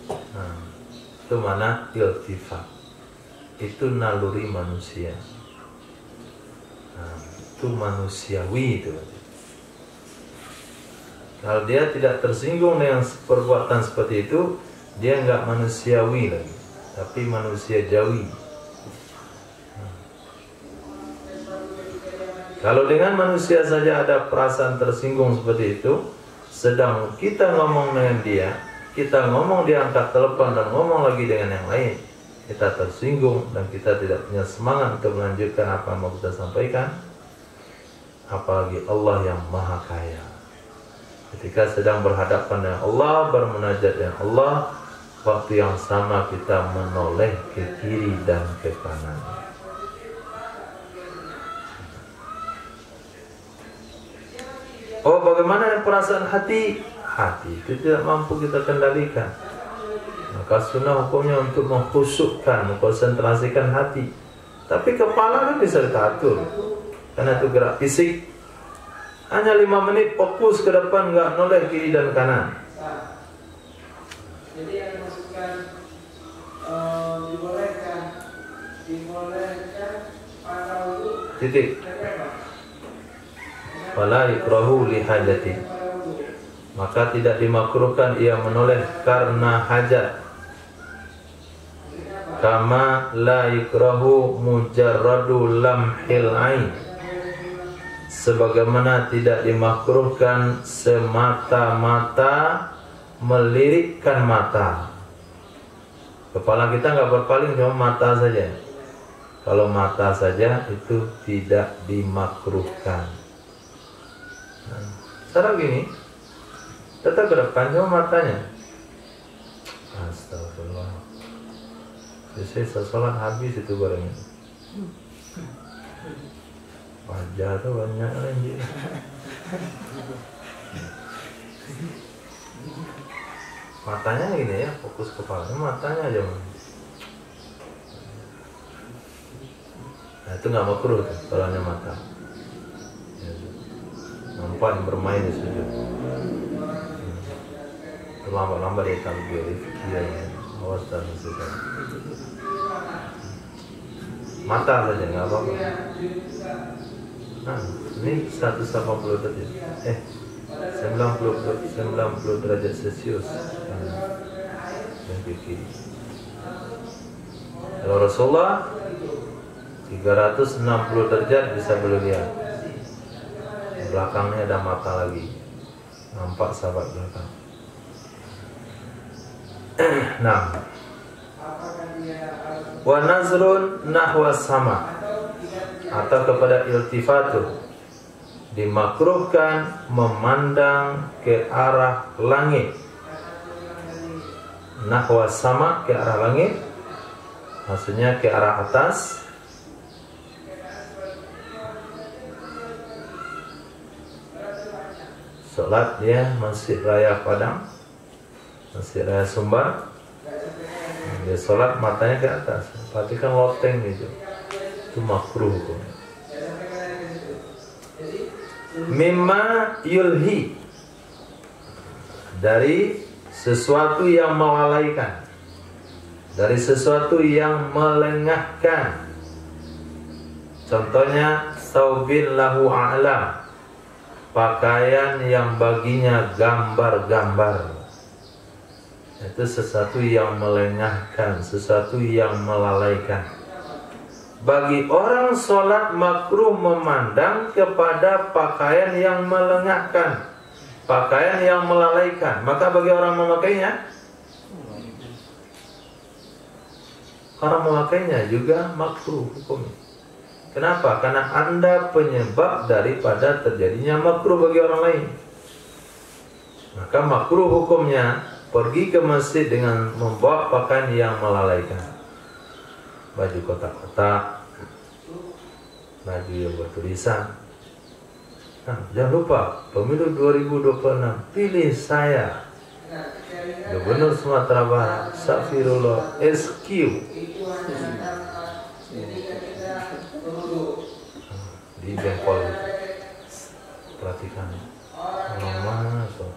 Nah, itu mana iltifat. Itu naluri manusia. Nah, itu manusiawi itu. Kalau dia tidak tersinggung dengan perbuatan seperti itu, dia nggak manusiawi lagi, tapi manusia jawi. Kalau dengan manusia saja ada perasaan tersinggung seperti itu, sedang kita ngomong dengan dia, kita ngomong, dia angkat telepon dan ngomong lagi dengan yang lain, kita tersinggung dan kita tidak punya semangat untuk melanjutkan apa yang mau kita sampaikan. Apalagi Allah yang Maha Kaya. Ketika sedang berhadapan dengan Allah, bermunajat dengan Allah, waktu yang sama kita menoleh ke kiri dan ke kanan. Oh, bagaimana perasaan hati? Hati itu tidak mampu kita kendalikan. Maka sunnah hukumnya untuk mengkhusukkan, mengkonsentrasikan hati. Tapi kepala kan bisa kita atur, karena itu gerak fisik. Hanya 5 menit fokus ke depan, nggak noleh kiri dan kanan. Jadi yang dimasukkan dibolehkan pada wudhu. Titik. Wala yukrahu li hajati. Maka tidak dimakruhkan ia menoleh karena hajat. Kama la yukrahu mujarradu lamhil ain. Sebagaimana tidak dimakruhkan semata-mata melirikkan mata. Kepala kita nggak berpaling, cuma mata saja. Kalau mata saja itu tidak dimakruhkan. Cara gini, tetap ke depan, cuma matanya. Astagfirullah. Biasanya sholat habis itu barangnya. Wajah tuh banyak lagi. Matanya gini ya, fokus kepalanya, matanya aja. Nah itu nggak makruh tuh, kalau hanya mata. Nampak bermain di sujud. Terlambat-lambat dia takbir, kiranya awas dan sesuatu. Mata saja nggak apa-apa. Nah, ini 180 derajat. 90 derajat Celcius. Yang ke kiri. Kalau Rasulullah 360 derajat bisa beliau lihat. Belakangnya ada mata lagi, nampak sahabat belakang. Nah, wa nazrun nahwa sama, atau kepada iltifatu, dimakruhkan memandang ke arah langit. Nahwa sama, ke arah langit, maksudnya ke arah atas. Sholat dia Masjid Raya Padang, Masjid Raya Sumbar, dia sholat matanya ke atas, perhatikan loteng gitu, itu makruh hukumnya. Mimma yulhi, dari sesuatu yang melalaikan, dari sesuatu yang melengahkan. Contohnya saubin lahu a'lam, pakaian yang baginya gambar-gambar. Itu sesuatu yang melengahkan, sesuatu yang melalaikan. Bagi orang sholat makruh memandang kepada pakaian yang melengahkan, pakaian yang melalaikan. Maka bagi orang memakainya, orang memakainya juga makruh hukumnya. Kenapa? Karena Anda penyebab daripada terjadinya makruh bagi orang lain. Maka makruh hukumnya pergi ke masjid dengan membawa pakaian yang melalaikan. Baju kotak-kotak, baju yang bertulisan. Nah, jangan lupa, pemilu 2026, pilih saya, Gubernur Sumatera Barat, Safirullah SQ. Di jempol itu, perhatikan orang mana so.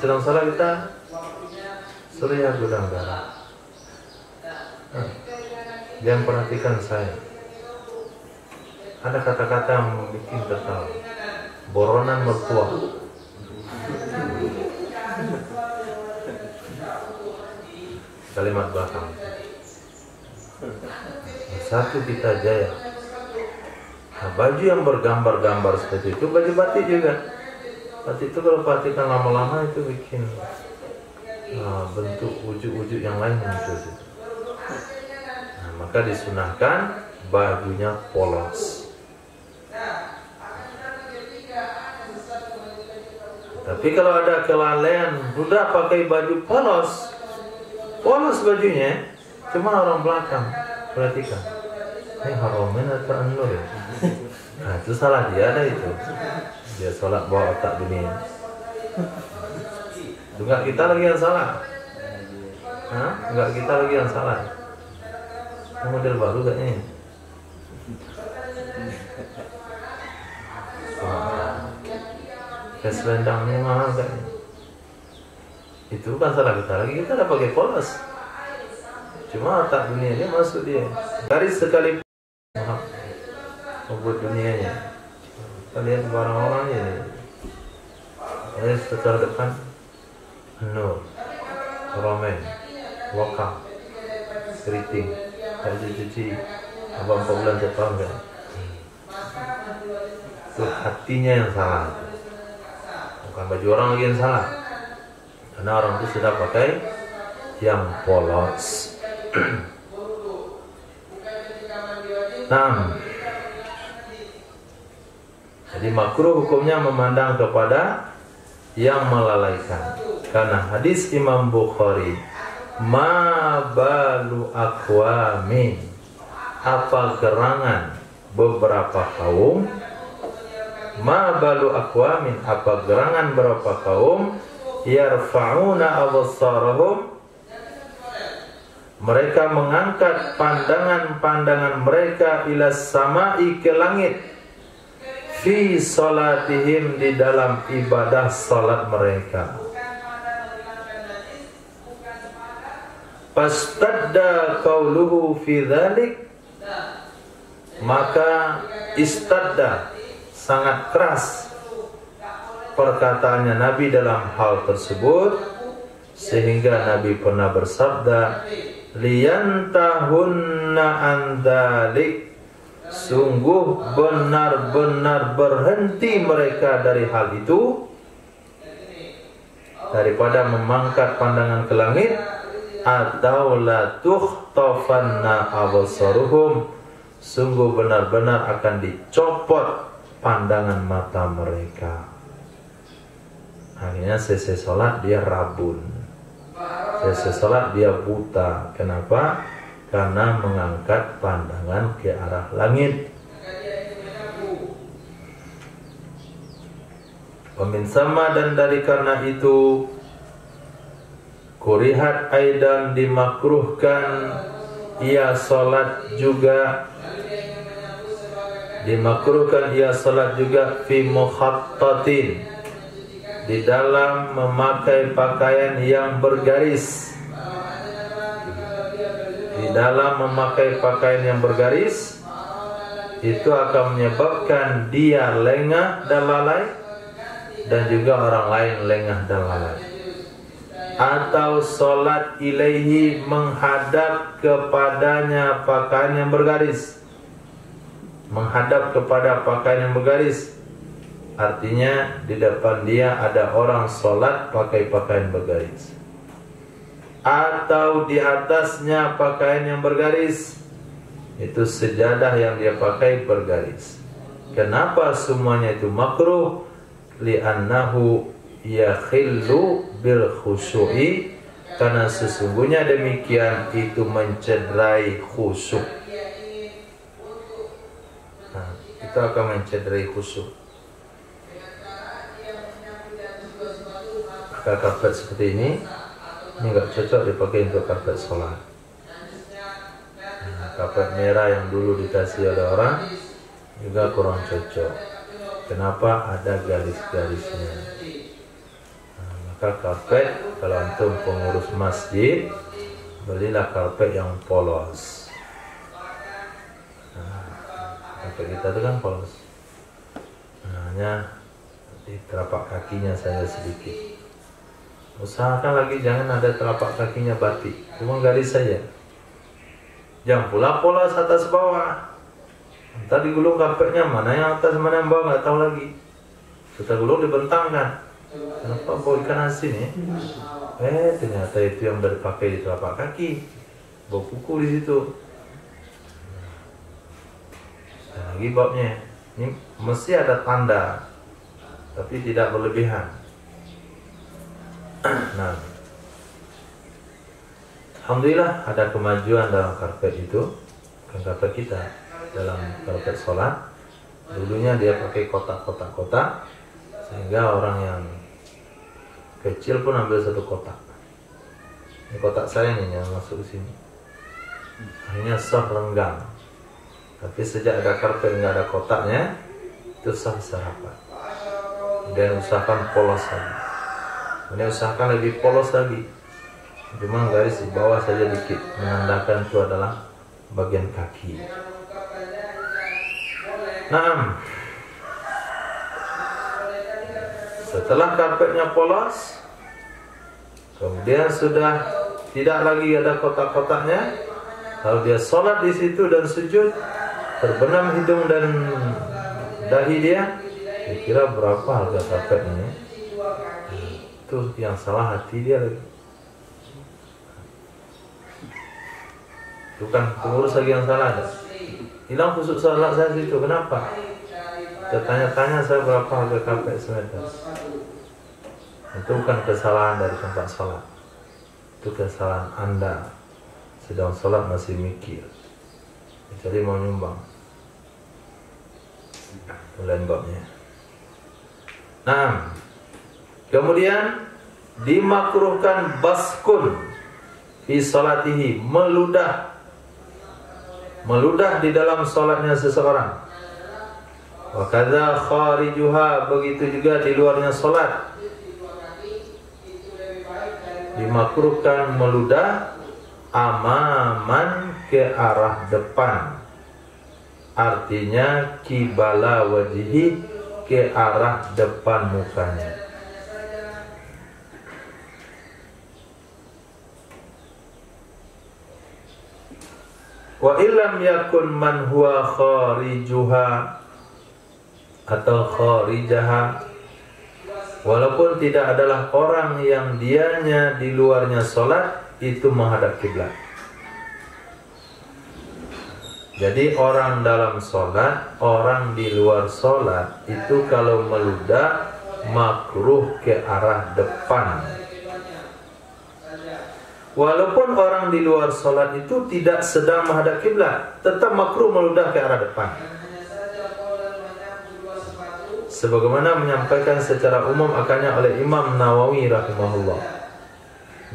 sedang salat kita surya gudang garam. Jangan perhatikan saya. Ada kata-kata yang bikin tertawa. Boronan mertua. Kalimat belakang. Satu kita jaya. Nah, baju yang bergambar-gambar seperti itu, baju batik juga. Batik itu kalau perhatikan lama-lama itu bikin bentuk wujud-wujud yang lain muncul situ. Nah, maka disunahkan bajunya polos. Tapi kalau ada kelalaian, udah pakai baju polos bajunya, cuma orang belakang perhatikan, ini haramin atau anur ya? Nah itu salah dia, ada itu. Dia sholat bawa otak dunia. Enggak kita lagi yang salah. Enggak kita lagi yang salah. Model baru kayaknya. Kayak selendangnya mahal kayaknya. Itu bukan salah kita lagi, kita udah pakai polos. Cuma otak dunianya masuk dia. Garis sekali buat dunianya. Kalian orang-orangnya nih. Ini secara depan Nur, Romen, Lokal, Keriting, baju cuci, abang 4 bulan setahun kan. Itu hatinya yang salah. Bukan baju orang lagi yang salah. Karena orang itu sudah pakai yang polos. Nah, jadi makruh hukumnya memandang kepada yang melalaikan. Karena hadis Imam Bukhari, ma balu aqwamin, apa gerangan beberapa kaum, ma balu aqwamin, apa gerangan beberapa kaum, yarfa'una absarahum, mereka mengangkat pandangan-pandangan mereka ila sama'i, ke langit, fi salatihim, di dalam ibadah salat mereka. Fastadda qauluhu fi dzalik, maka istadda, sangat keras perkataannya Nabi dalam hal tersebut, sehingga Nabi pernah bersabda, liyantahunna an dzalik, sungguh benar-benar berhenti mereka dari hal itu, daripada memangkat pandangan ke langit, atau la tukhtafanna absaruhum, sungguh benar-benar akan dicopot pandangan mata mereka. Akhirnya selesai sholat dia rabun, selesai sholat dia buta. Kenapa? Karena mengangkat pandangan ke arah langit. Wamin sama, dan dari karena itu, kurihat aidan, dimakruhkan ia salat juga, dimakruhkan ia salat juga, fi mukhattatin, di dalam memakai pakaian yang bergaris. Di dalam memakai pakaian yang bergaris itu akan menyebabkan dia lengah dan lalai, dan juga orang lain lengah dan lalai. Atau sholat ilaihi, menghadap kepadanya pakaian yang bergaris. Menghadap kepada pakaian yang bergaris, artinya di depan dia ada orang sholat pakai pakaian bergaris, atau di atasnya pakaian yang bergaris, itu sejadah yang dia pakai bergaris. Kenapa semuanya itu makruh? Li'annahu yakhillu bil khusyu'i, karena sesungguhnya demikian itu mencederai khusyuk. Nah, itu akan mencederai khusyuk. Maka karpet seperti ini enggak cocok dipakai untuk karpet sholat. Nah, karpet merah yang dulu dikasih oleh orang juga kurang cocok. Kenapa? Ada garis-garisnya. Nah, Maka karpet, kalau antum pengurus masjid, belilah karpet yang polos. Karpet kita itu kan polos. Hanya di telapak kakinya saja sedikit. Usahakan lagi jangan ada telapak kakinya batik, cuma garis saja. Jangan pula polos atas bawah. Entar digulung karpetnya, mana yang atas mana yang bawah nggak tahu lagi. Kita gulung dibentangkan. Kenapa bau ikan asin ya? Ternyata itu yang udah dipakai di telapak kaki. Bau kuku di situ. Dan lagi babnya, ini mesti ada tanda, tapi tidak berlebihan. Nah, alhamdulillah ada kemajuan dalam karpet itu. Bukan karpet kita, dalam karpet sholat. Dulunya dia pakai kotak-kotak, sehingga orang yang kecil pun ambil satu kotak. Ini kotak saya nih yang masuk ke sini. Akhirnya sah renggang. Tapi sejak ada karpet nggak ada kotaknya, itu sah rapat. Dan usahakan polos lagi. Ini usahakan lebih polos lagi. Cuma garis di bawah saja dikit, menandakan itu adalah bagian kaki. Nah, setelah karpetnya polos, kemudian sudah tidak lagi ada kotak-kotaknya, lalu dia sholat di situ dan sujud, terbenam hidung dan dahi dia. Kira berapa harga karpet ini? Itu yang salah hati dia lagi. Itu kan pengurus lagi yang salah ada. Hilang khusus sholat saya situ. Kenapa? Saya tanya-tanya saya berapa harga karpet semeter. Itu bukan kesalahan dari tempat sholat. Itu kesalahan Anda. Sedang sholat masih mikir. Jadi mau nyumbang. Lain babnya. Nah, kemudian dimakruhkan baskun fi sholatihi, meludah di dalam sholatnya seseorang. Wa kadza kharijuha, begitu juga di luarnya sholat dimakruhkan meludah amaman, ke arah depan. Artinya kibala wajhi, ke arah depan mukanya. Wa illam yakun man huwa kharijuha atau kharijaha, walaupun tidak adalah orang yang dianya di luarnya sholat itu menghadap kiblat. Jadi orang dalam sholat, orang di luar sholat itu kalau meludah makruh ke arah depan. Walaupun orang di luar sholat itu tidak sedang menghadap kiblat, tetap makruh meludah ke arah depan. Sebagaimana menyampaikan secara umum akannya oleh Imam Nawawi rahimahullah.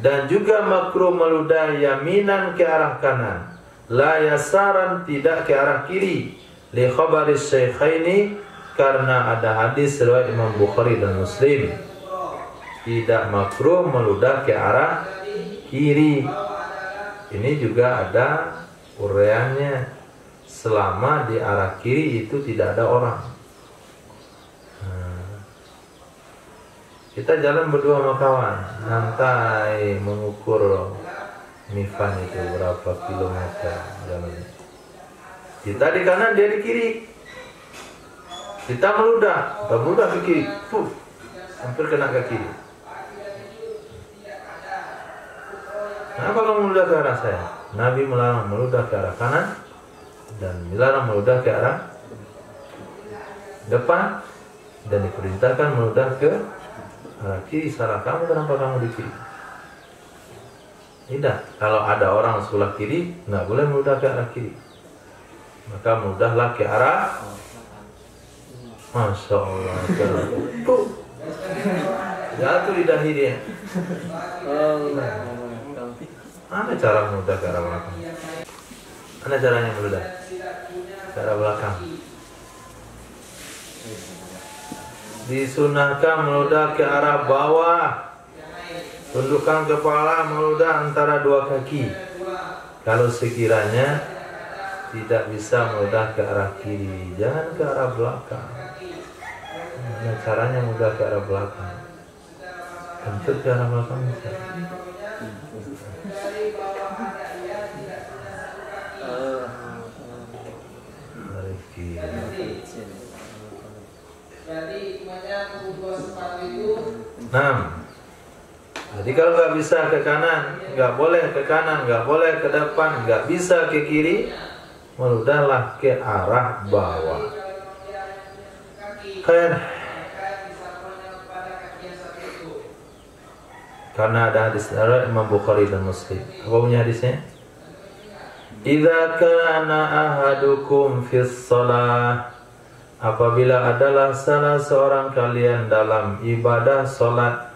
Dan juga makruh meludah yaminan ke arah kanan, la yasaran tidak ke arah kiri, li khabaris syaikhaini, karena ada hadis riwayat Imam Bukhari dan Muslim. Tidak makruh meludah ke arah kiri. Ini juga ada uraiannya, selama di arah kiri itu tidak ada orang. Kita jalan berdua sama kawan, santai mengukur Mifan itu berapa kilometer jalannya. Kita di kanan, dia di kiri. Kita meludah ke kiri, hampir kena ke kiri. Kenapa kamu meludah ke arah saya? Nabi melarang meludah ke arah kanan dan dilarang meludah ke arah depan, dan diperintahkan meludah ke arah kiri. Salah kamu, kenapa kamu di kiri? Tidak, kalau ada orang sebelah kiri, nggak boleh meludah ke arah kiri. Maka meludahlah ke arah, Masya Allah, jatuh di dahi dia. Ada cara meludah ke arah belakang. Ada caranya meludah ke arah belakang. Disunahkan meludah ke arah bawah, Tundukkan kepala meludah antara dua kaki. Kalau sekiranya tidak bisa meludah ke arah kiri, jangan ke arah belakang. Nah, caranya meludah ke arah belakang. Kentut ke arah belakang bisa. Dari kiri. Jadi kalau nggak bisa ke kanan, nggak boleh ke kanan, nggak boleh ke depan, nggak bisa ke kiri, meludahlah ke arah bawah. Karena ada hadis dari Imam Bukhari dan Muslim. Apa punya hadisnya? Idza kana ahadukum fis shalah, apabila adalah salah seorang kalian dalam ibadah salat,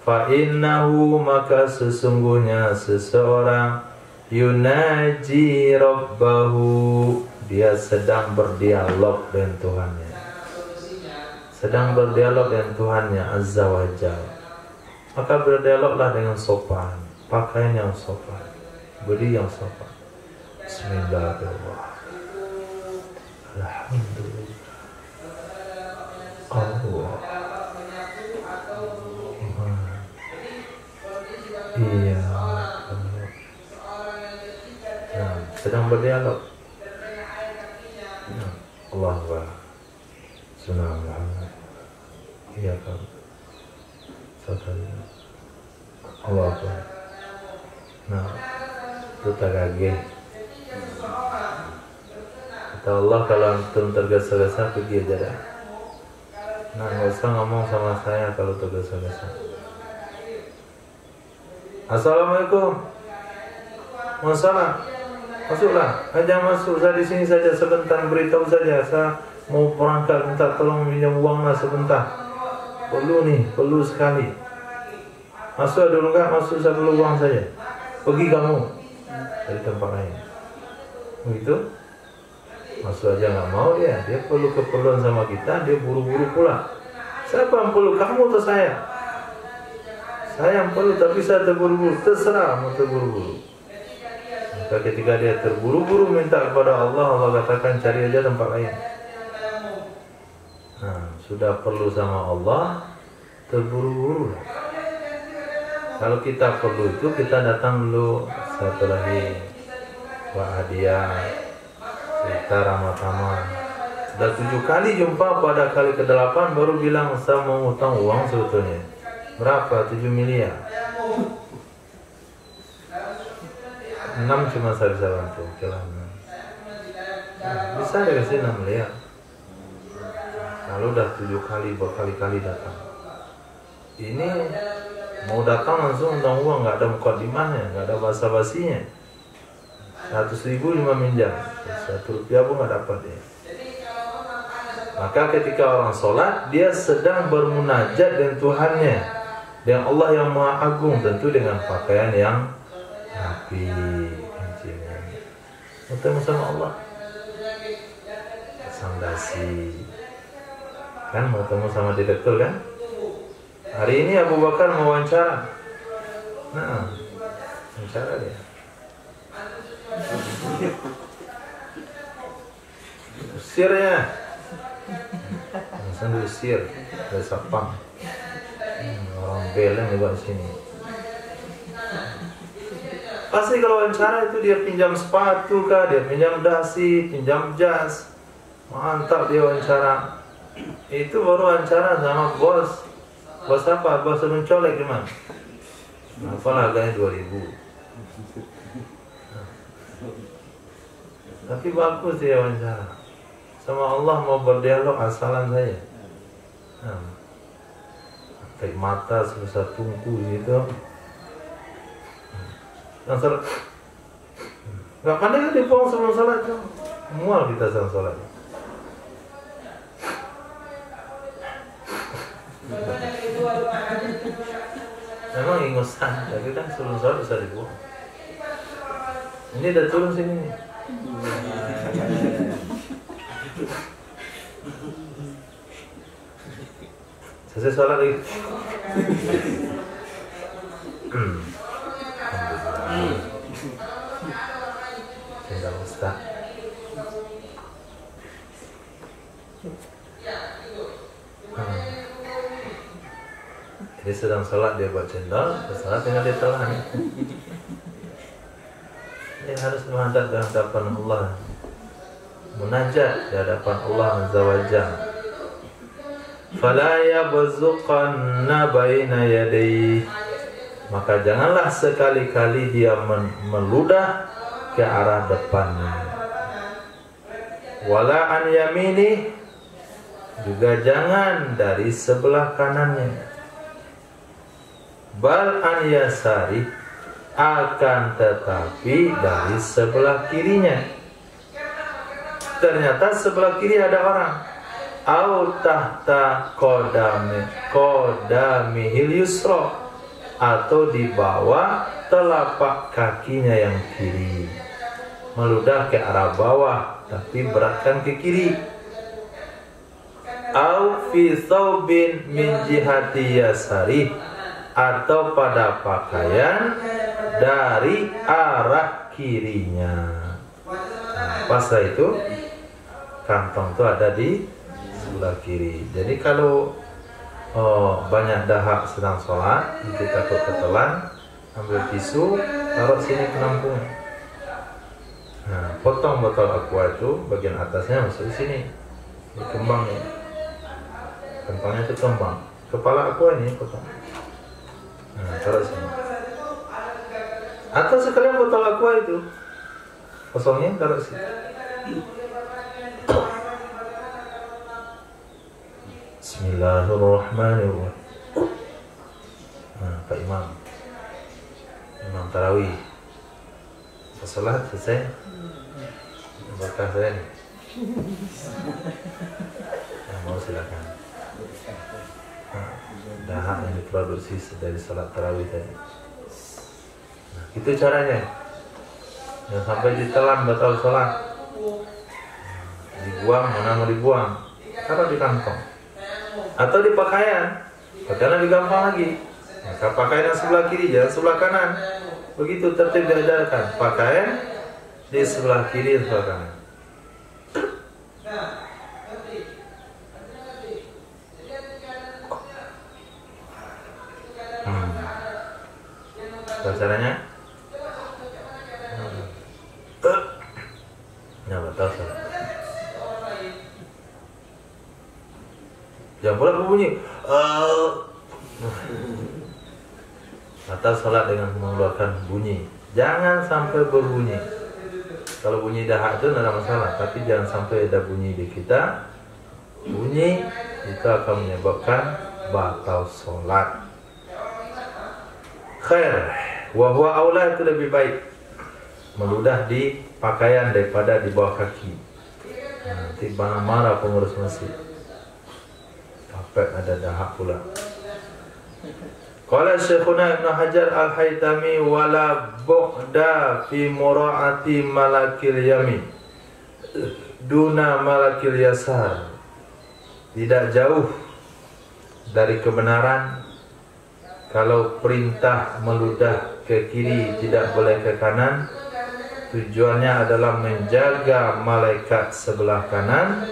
fa innahu, maka sesungguhnya seseorang yunaji rabbahu, dia sedang berdialog dengan Tuhannya. Sedang berdialog dengan Tuhannya Azza wa Jalla. Maka berdialoglah dengan sopan, pakaian yang sopan, budi yang sopan. Bismillahirrahmanirrahim. Alhamdulillah. Allah. Iya. Nah, sedang berdialog. Allah Akbar. Subhanallah. Iya kan. Sekali. Allah Akbar. Nah, itu tak kaget. Kata Allah, kalau antum tergesa-gesa pergi aja dah. Nah, nggak usah ngomong sama saya kalau tergesa-gesa. Assalamualaikum. Masalah. Masuklah. Ajang masuk. Saya di sini saja sebentar, beritahu saja. Saya mau berangkat, minta tolong pinjam uang lah sebentar. Perlu nih, perlu sekali. Masuk dulu enggak? Masuk, saya perlu uang saja. Pergi kamu dari tempat lain. Begitu? Masuk aja nggak mau dia. Dia perlu keperluan sama kita, dia buru-buru pula. Siapa yang perlu, kamu atau saya? Saya yang perlu, tapi saya terburu-buru. Terserah mau terburu-buru. Maka ketika dia terburu-buru minta kepada Allah, Allah katakan cari aja tempat lain. Nah, sudah perlu sama Allah, terburu-buru. Kalau kita perlu itu, kita datang dulu. Satu lagi, Pak Hadiah, cerita Ramatama. Sudah 7 kali jumpa, pada kali ke-8 baru bilang saya mau utang uang sebetulnya. Berapa? 7 miliar. 6 cuma saya bisa bantu. Bisa dikasih 6 miliar. Lalu udah 7 kali, berkali-kali datang. Ini mau datang langsung utang uang, nggak ada mukadimahnya, nggak ada basa-basinya. 100.000 cuma minjam, 1 rupiah pun nggak dapat dia. Maka ketika orang sholat, dia sedang bermunajat dengan Tuhannya, dengan Allah yang Maha Agung, tentu dengan pakaian yang rapi, ketemu sama Allah, pasang dasi, kan mau ketemu sama direktur kan? Hari ini Abu Bakar mau wawancara. Nah, wawancara dia. Usirnya, langsung diusir dari Sapang. Orang beleng juga di sini. Pasti kalau wawancara itu dia pinjam sepatu kah, dia pinjam dasi, pinjam jas. Mantap dia wawancara. Itu baru wawancara sama bos. Bos apa? Bos mencolek gimana? Apalah harganya 2.000. Tapi bagus dia wawancara. Sama Allah mau berdialog asalan saya. Pakai mata sebesar tungku gitu. Yang salat. Gak pandai kan dibuang sebelum salat. Mual kita sebelum salat. Memang ingusan, tapi kan sebelum sholat bisa dibuang. Ini udah turun sini nih. Selesai sholat lagi. Alhamdulillah. Tinggal Ustaz. Dia sedang sholat, dia buat cendol, sholat tinggal dia telan. Dia harus menghadap di hadapan Allah, munajat di hadapan Allah Azza wa Jalla. Fala yabzuqanna baina yadayhi, maka janganlah sekali-kali dia meludah ke arah depannya. Wala an yamini, juga jangan dari sebelah kanannya. Bal an yasari, akan tetapi dari sebelah kirinya. Ternyata sebelah kiri ada orang. Au tahta qadamihil yusra, atau di bawah telapak kakinya yang kiri. Meludah ke arah bawah tapi beratkan ke kiri. Au fi thawbin min jihati yasari, atau pada pakaian dari arah kirinya. Nah, pas itu kantong itu ada di sebelah kiri. Jadi kalau banyak dahak sedang sholat, kita takut ketelan, ambil tisu, taruh sini penampung. Nah, potong botol aqua itu, bagian atasnya masuk di sini, di kembangnya. Kantongnya itu kembang. Kepala aqua ini potong. Nah, taruh sini. Atau sekalian botol aqua itu kosongnya taruh sini. Bismillahirrahmanirrahim. Nah, Pak Imam tarawih, salat selesai. Berkah saya nih. Yang mau silakan. Dahak yang diproduksi dari salat tarawih tadi. Nah, itu caranya. Jangan sampai ditelan batal salat. Dibuang, mana mau dibuang? Taruh di kantong. Atau di pakaian. Pakaian lebih gampang lagi. Maka pakaian yang sebelah kiri, jangan sebelah kanan. Begitu tertib diajarkan. Pakaian di sebelah kiri, sebelah kanan. Caranya? Ya betul. Jangan pula berbunyi. Batal salat dengan mengeluarkan bunyi. Jangan sampai berbunyi. Kalau bunyi dahak itu tidak ada masalah, tapi jangan sampai ada bunyi di kita. Bunyi itu akan menyebabkan batal salat. Khair, wa huwa aula, itu lebih baik meludah di pakaian daripada di bawah kaki. Nanti marah pengurus masjid. Sampai ada dahak pula. Qala Syekhuna Ibnu Hajar Al-Haytami wala bu'da fi mura'ati malakil yamin duna malakil yasar. Tidak jauh dari kebenaran kalau perintah meludah ke kiri tidak boleh ke kanan. Tujuannya adalah menjaga malaikat sebelah kanan,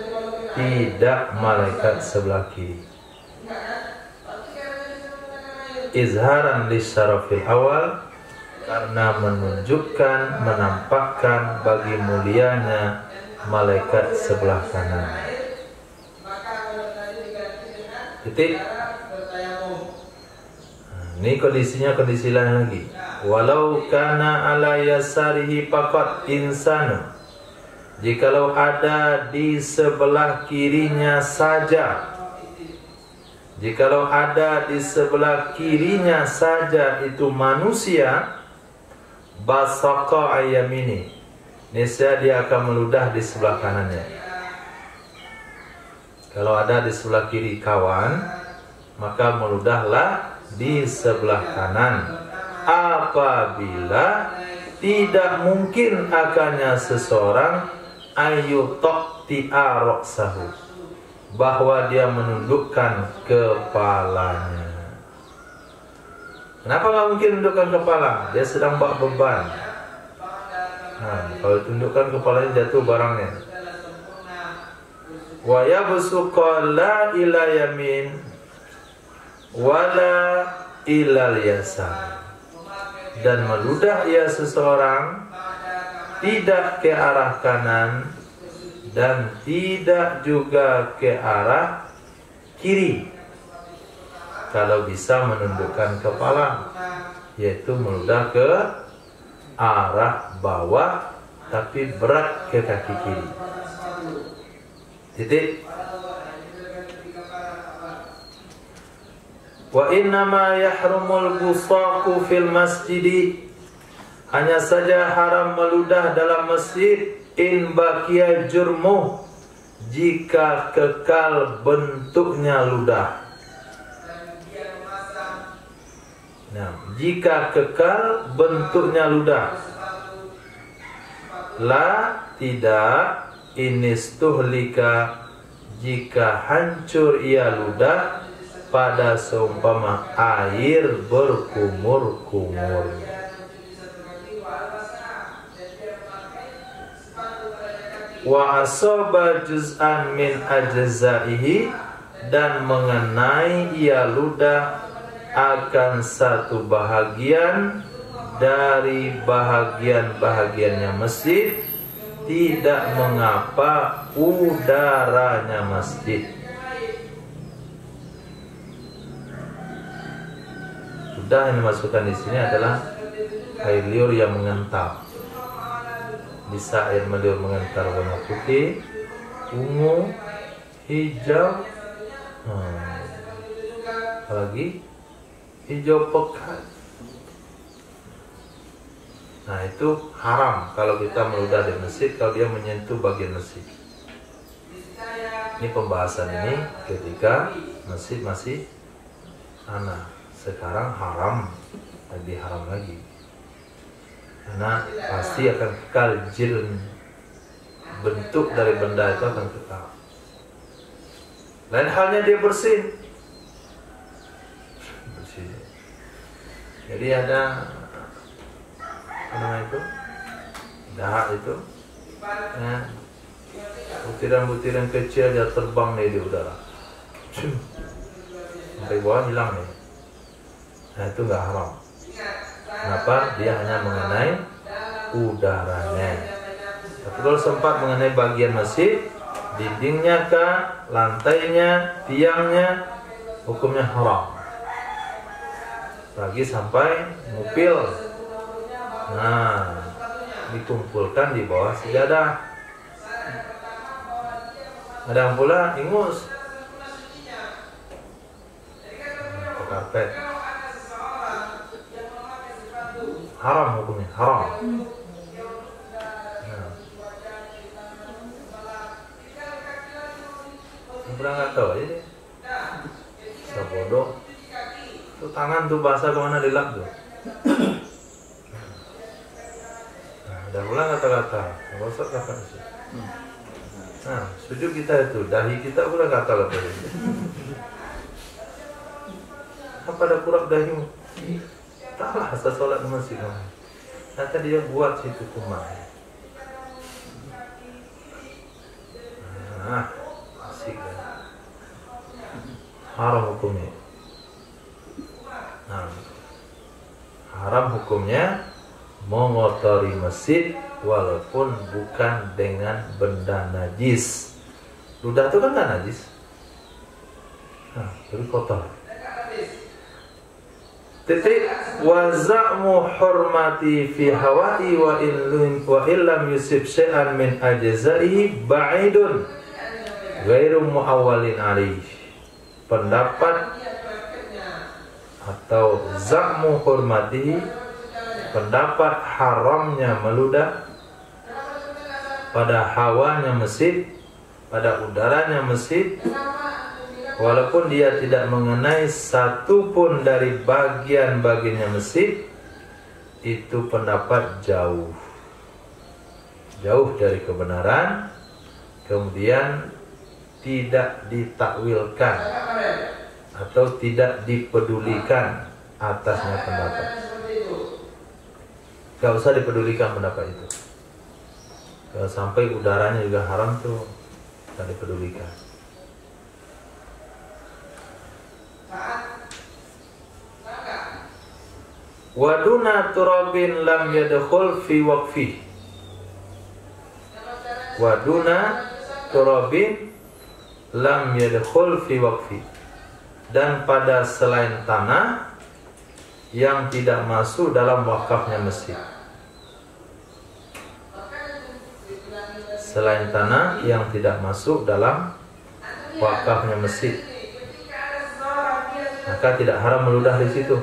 tidak malaikat sebelah kiri. Izharan lisyarafil awal, karena menunjukkan, menampakkan bagi mulianya malaikat sebelah kanan. Titik. Ini kondisinya kondisi lain lagi. Walau kana ala yasarihi faqat insanu, jikalau ada di sebelah kirinya saja, jikalau ada di sebelah kirinya saja itu manusia, basaqa ayamini, niscaya dia akan meludah di sebelah kanannya. Kalau ada di sebelah kiri kawan, maka meludahlah di sebelah kanan. Apabila tidak mungkin akannya seseorang ayu taqti'a ra'sahu, bahwa dia menundukkan kepalanya. Kenapa nggak mungkin tundukkan kepala? Dia sedang bawa beban. Nah, kalau tundukkan kepalanya jatuh barangnya. Wa yabsuqa la ila yamin wala ilal yasar. Dan meludah ia seseorang tidak ke arah kanan dan tidak juga ke arah kiri. Kalau bisa menundukkan kepala, yaitu meludah ke arah bawah tapi berat ke kaki kiri. Titik. Wa innama yahrumul busaqu fil masjidi. Hanya saja haram meludah dalam masjid in baqiya jurmuh, jika kekal bentuknya ludah. Nah, jika kekal bentuknya ludah. La tidak inistuhlika, jika hancur ia ludah pada seumpama air berkumur-kumur. Wa asaba juz'an min ajzaihi, dan mengenai ia ludah akan satu bahagian dari bahagian-bahagiannya masjid, tidak mengapa udaranya masjid. Udah yang dimasukkan di sini adalah air liur yang mengental. Bisa air liur mengental warna putih, ungu, hijau, apalagi hijau pekat. Nah, itu haram kalau kita meludah di masjid, kalau dia menyentuh bagian masjid. Ini pembahasan ini ketika masjid masih tanah. Sekarang haram, lebih haram lagi. Karena pasti akan kekal jiln, bentuk dari benda itu akan kekal. Lain halnya dia bersin. Jadi ada apa namanya itu, dahak itu, ya, butiran-butiran kecil dia terbang nih di udara, sampai bawah hilang nih. Nah, itu nggak haram. Kenapa? Dia hanya mengenai udaranya. Tapi kalau sempat mengenai bagian masjid, dindingnya kah, lantainya, tiangnya, hukumnya haram. Lagi sampai ngupil. Nah, dikumpulkan di bawah sejadah. Ada yang pula ingus ke karpet. Haram hukumnya, haram. Nah, pernah nggak tahu aja deh. Sebodoh. Tuh tangan tuh basah kemana dilap tuh. Nah, udah pulang kata-kata, gosok kata sih. Nah, sujud kita itu, dahi kita pula kata apa itu? Apa ada kurap dahimu? Taklah asal sholat di masjid. Nanti dia buat situ kumah. Nah, asik kan? Haram hukumnya. Nah, haram hukumnya mengotori masjid walaupun bukan dengan benda najis. Ludah itu kan nggak najis. Nah, jadi kotor. Titik wa za'mu hurmati fi hawa'i wa illam yusib syai'an min ajza'ihi ba'idun ghairu mu'awwalin alaih. Pendapat atau za'mu hurmati, pendapat haramnya meludah pada hawanya masjid, pada udaranya masjid, walaupun dia tidak mengenai satu pun dari bagian-bagiannya masjid, itu pendapat jauh dari kebenaran, kemudian tidak ditakwilkan atau tidak dipedulikan atasnya pendapat. Gak usah dipedulikan pendapat itu. Kalau sampai udaranya juga haram tuh, gak dipedulikan. Waduna turabin lam yadkhul fi waqfi. Waduna turabin lam yadkhul fi waqfi. Dan pada selain tanah yang tidak masuk dalam wakafnya masjid. Selain tanah yang tidak masuk dalam wakafnya masjid, maka tidak haram meludah di situ.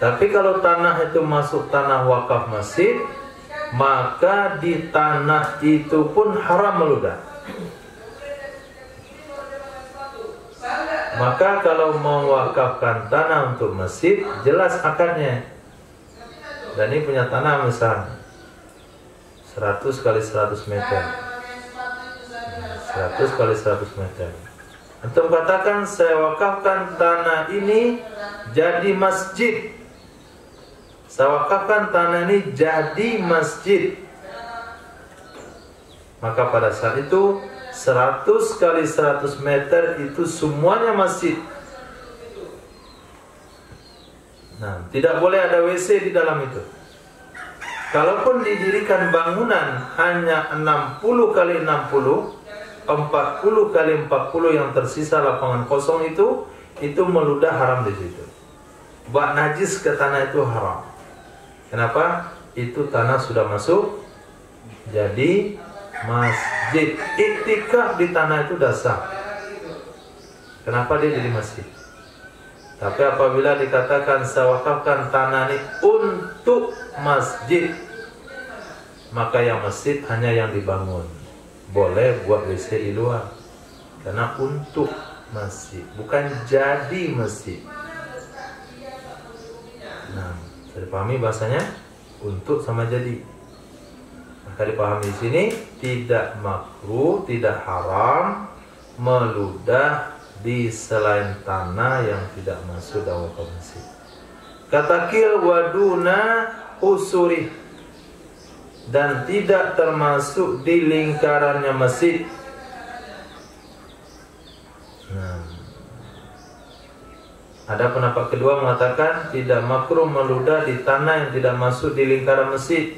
Tapi kalau tanah itu masuk tanah wakaf masjid, maka di tanah itu pun haram meludah. Maka kalau mewakafkan tanah untuk masjid, jelas akadnya. Dan ini punya tanah misalnya 100 kali 100 meter, 100 kali 100 meter. Antum katakan saya wakafkan tanah ini jadi masjid. Saya wakafkan tanah ini jadi masjid. Maka pada saat itu 100 kali 100 meter itu semuanya masjid. Nah, tidak boleh ada WC di dalam itu. Kalaupun didirikan bangunan hanya 60 kali 60, 40 kali 40 yang tersisa lapangan kosong itu meludah haram di situ. Bak najis ke tanah itu haram. Kenapa? Itu tanah sudah masuk jadi masjid. Iktikaf di tanah itu dasar. Kenapa dia jadi masjid? Tapi apabila dikatakan saya wakafkan tanah ini untuk masjid, maka yang masjid hanya yang dibangun. Boleh buat WC di luar, karena untuk masjid, bukan jadi masjid. Nah, bisa dipahami bahasanya untuk sama jadi. Maka dipahami di sini tidak makruh, tidak haram meludah di selain tanah yang tidak masuk dalam wakaf masjid. Katakil waduna usuri, dan tidak termasuk di lingkarannya masjid. Nah, ada pendapat kedua mengatakan tidak makruh meludah di tanah yang tidak masuk di lingkaran masjid.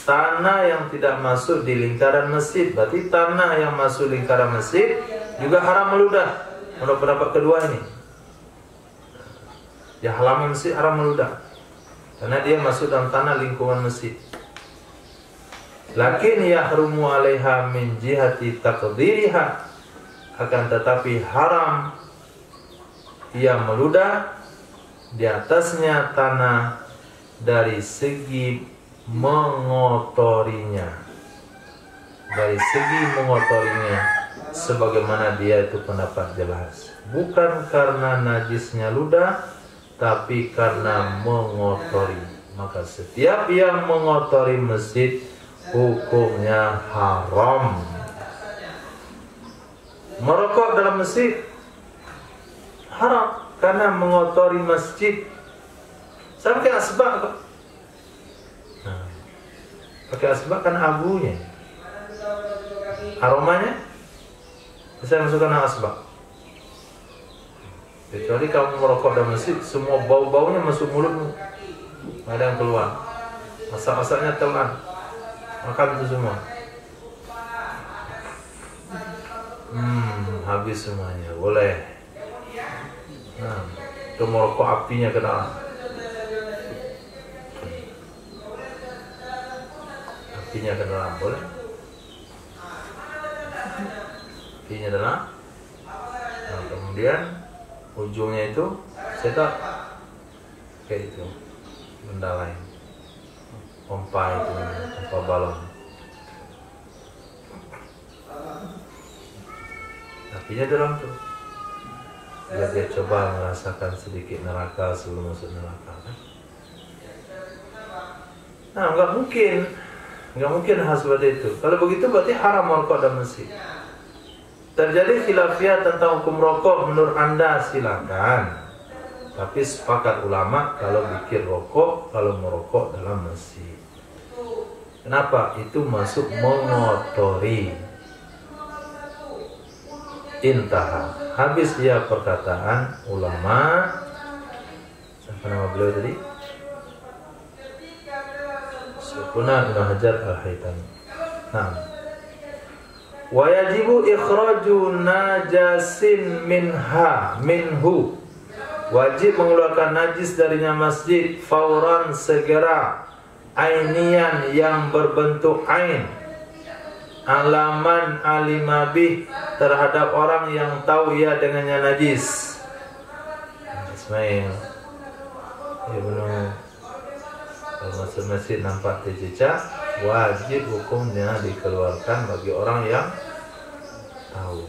Tanah yang tidak masuk di lingkaran masjid, berarti tanah yang masuk lingkaran masjid juga haram meludah. Menurut pendapat kedua ini, ya halaman masjid haram meludah karena dia masuk dalam tanah lingkungan masjid. Lakin yahrumu 'alaiha min jihati taqdiriha, akan tetapi haram ia meludah di atasnya tanah dari segi mengotorinya. Dari segi mengotorinya, sebagaimana dia itu pendapat jelas, bukan karena najisnya ludah, tapi karena mengotori. Maka setiap yang mengotori masjid hukumnya haram. Merokok dalam masjid haram karena mengotori masjid. Sampai asbak kok. Nah, pakai asbak kan abunya, aromanya bisa masukkan asbak. Kecuali kamu merokok dalam masjid, semua bau-baunya masuk mulutmu, nggak ada yang keluar. Masak-masaknya telan, makan itu semua. Habis semuanya, boleh. Nah, itu merokok apinya ke dalam. Apinya ke dalam, boleh. Apinya dalam. Nah, kemudian ujungnya itu cetak kayak itu, benda lain, pompa itu, pompa balon. Apinya dalam tuh, biar dia coba merasakan sedikit neraka sebelum masuk neraka kan? Nah, nggak mungkin hal seperti itu. Kalau begitu berarti haram merokok dalam masjid. Terjadi khilafiyah tentang hukum rokok, menurut Anda silakan. Tapi sepakat ulama kalau bikin rokok, kalau merokok dalam masjid. Kenapa? Itu masuk mengotori. Intaha. Habis dia perkataan ulama. Siapa nama beliau tadi? Syekhuna Ibnu Hajar Al-Haytami. Nah. Wa yajibu ikhraju najasin minhu. Wajib mengeluarkan najis darinya masjid fauran, segera, ainian yang berbentuk ain, alaman alimabih, terhadap orang yang tahu ia dengannya najis. Ismail ya benar. Kalau masuk masjid nampak tercecah, wajib hukumnya dikeluarkan bagi orang yang tahu.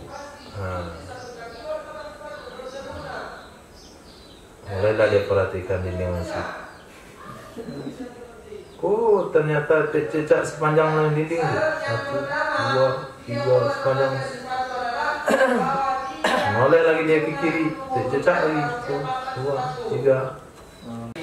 Mulailah dia perhatikan di masjid. Oh, ternyata tercecak sepanjang dinding. 1, 2, 3 sepanjang. Mulai lagi dia ke kiri, tercecak lagi. 1, 2, 3.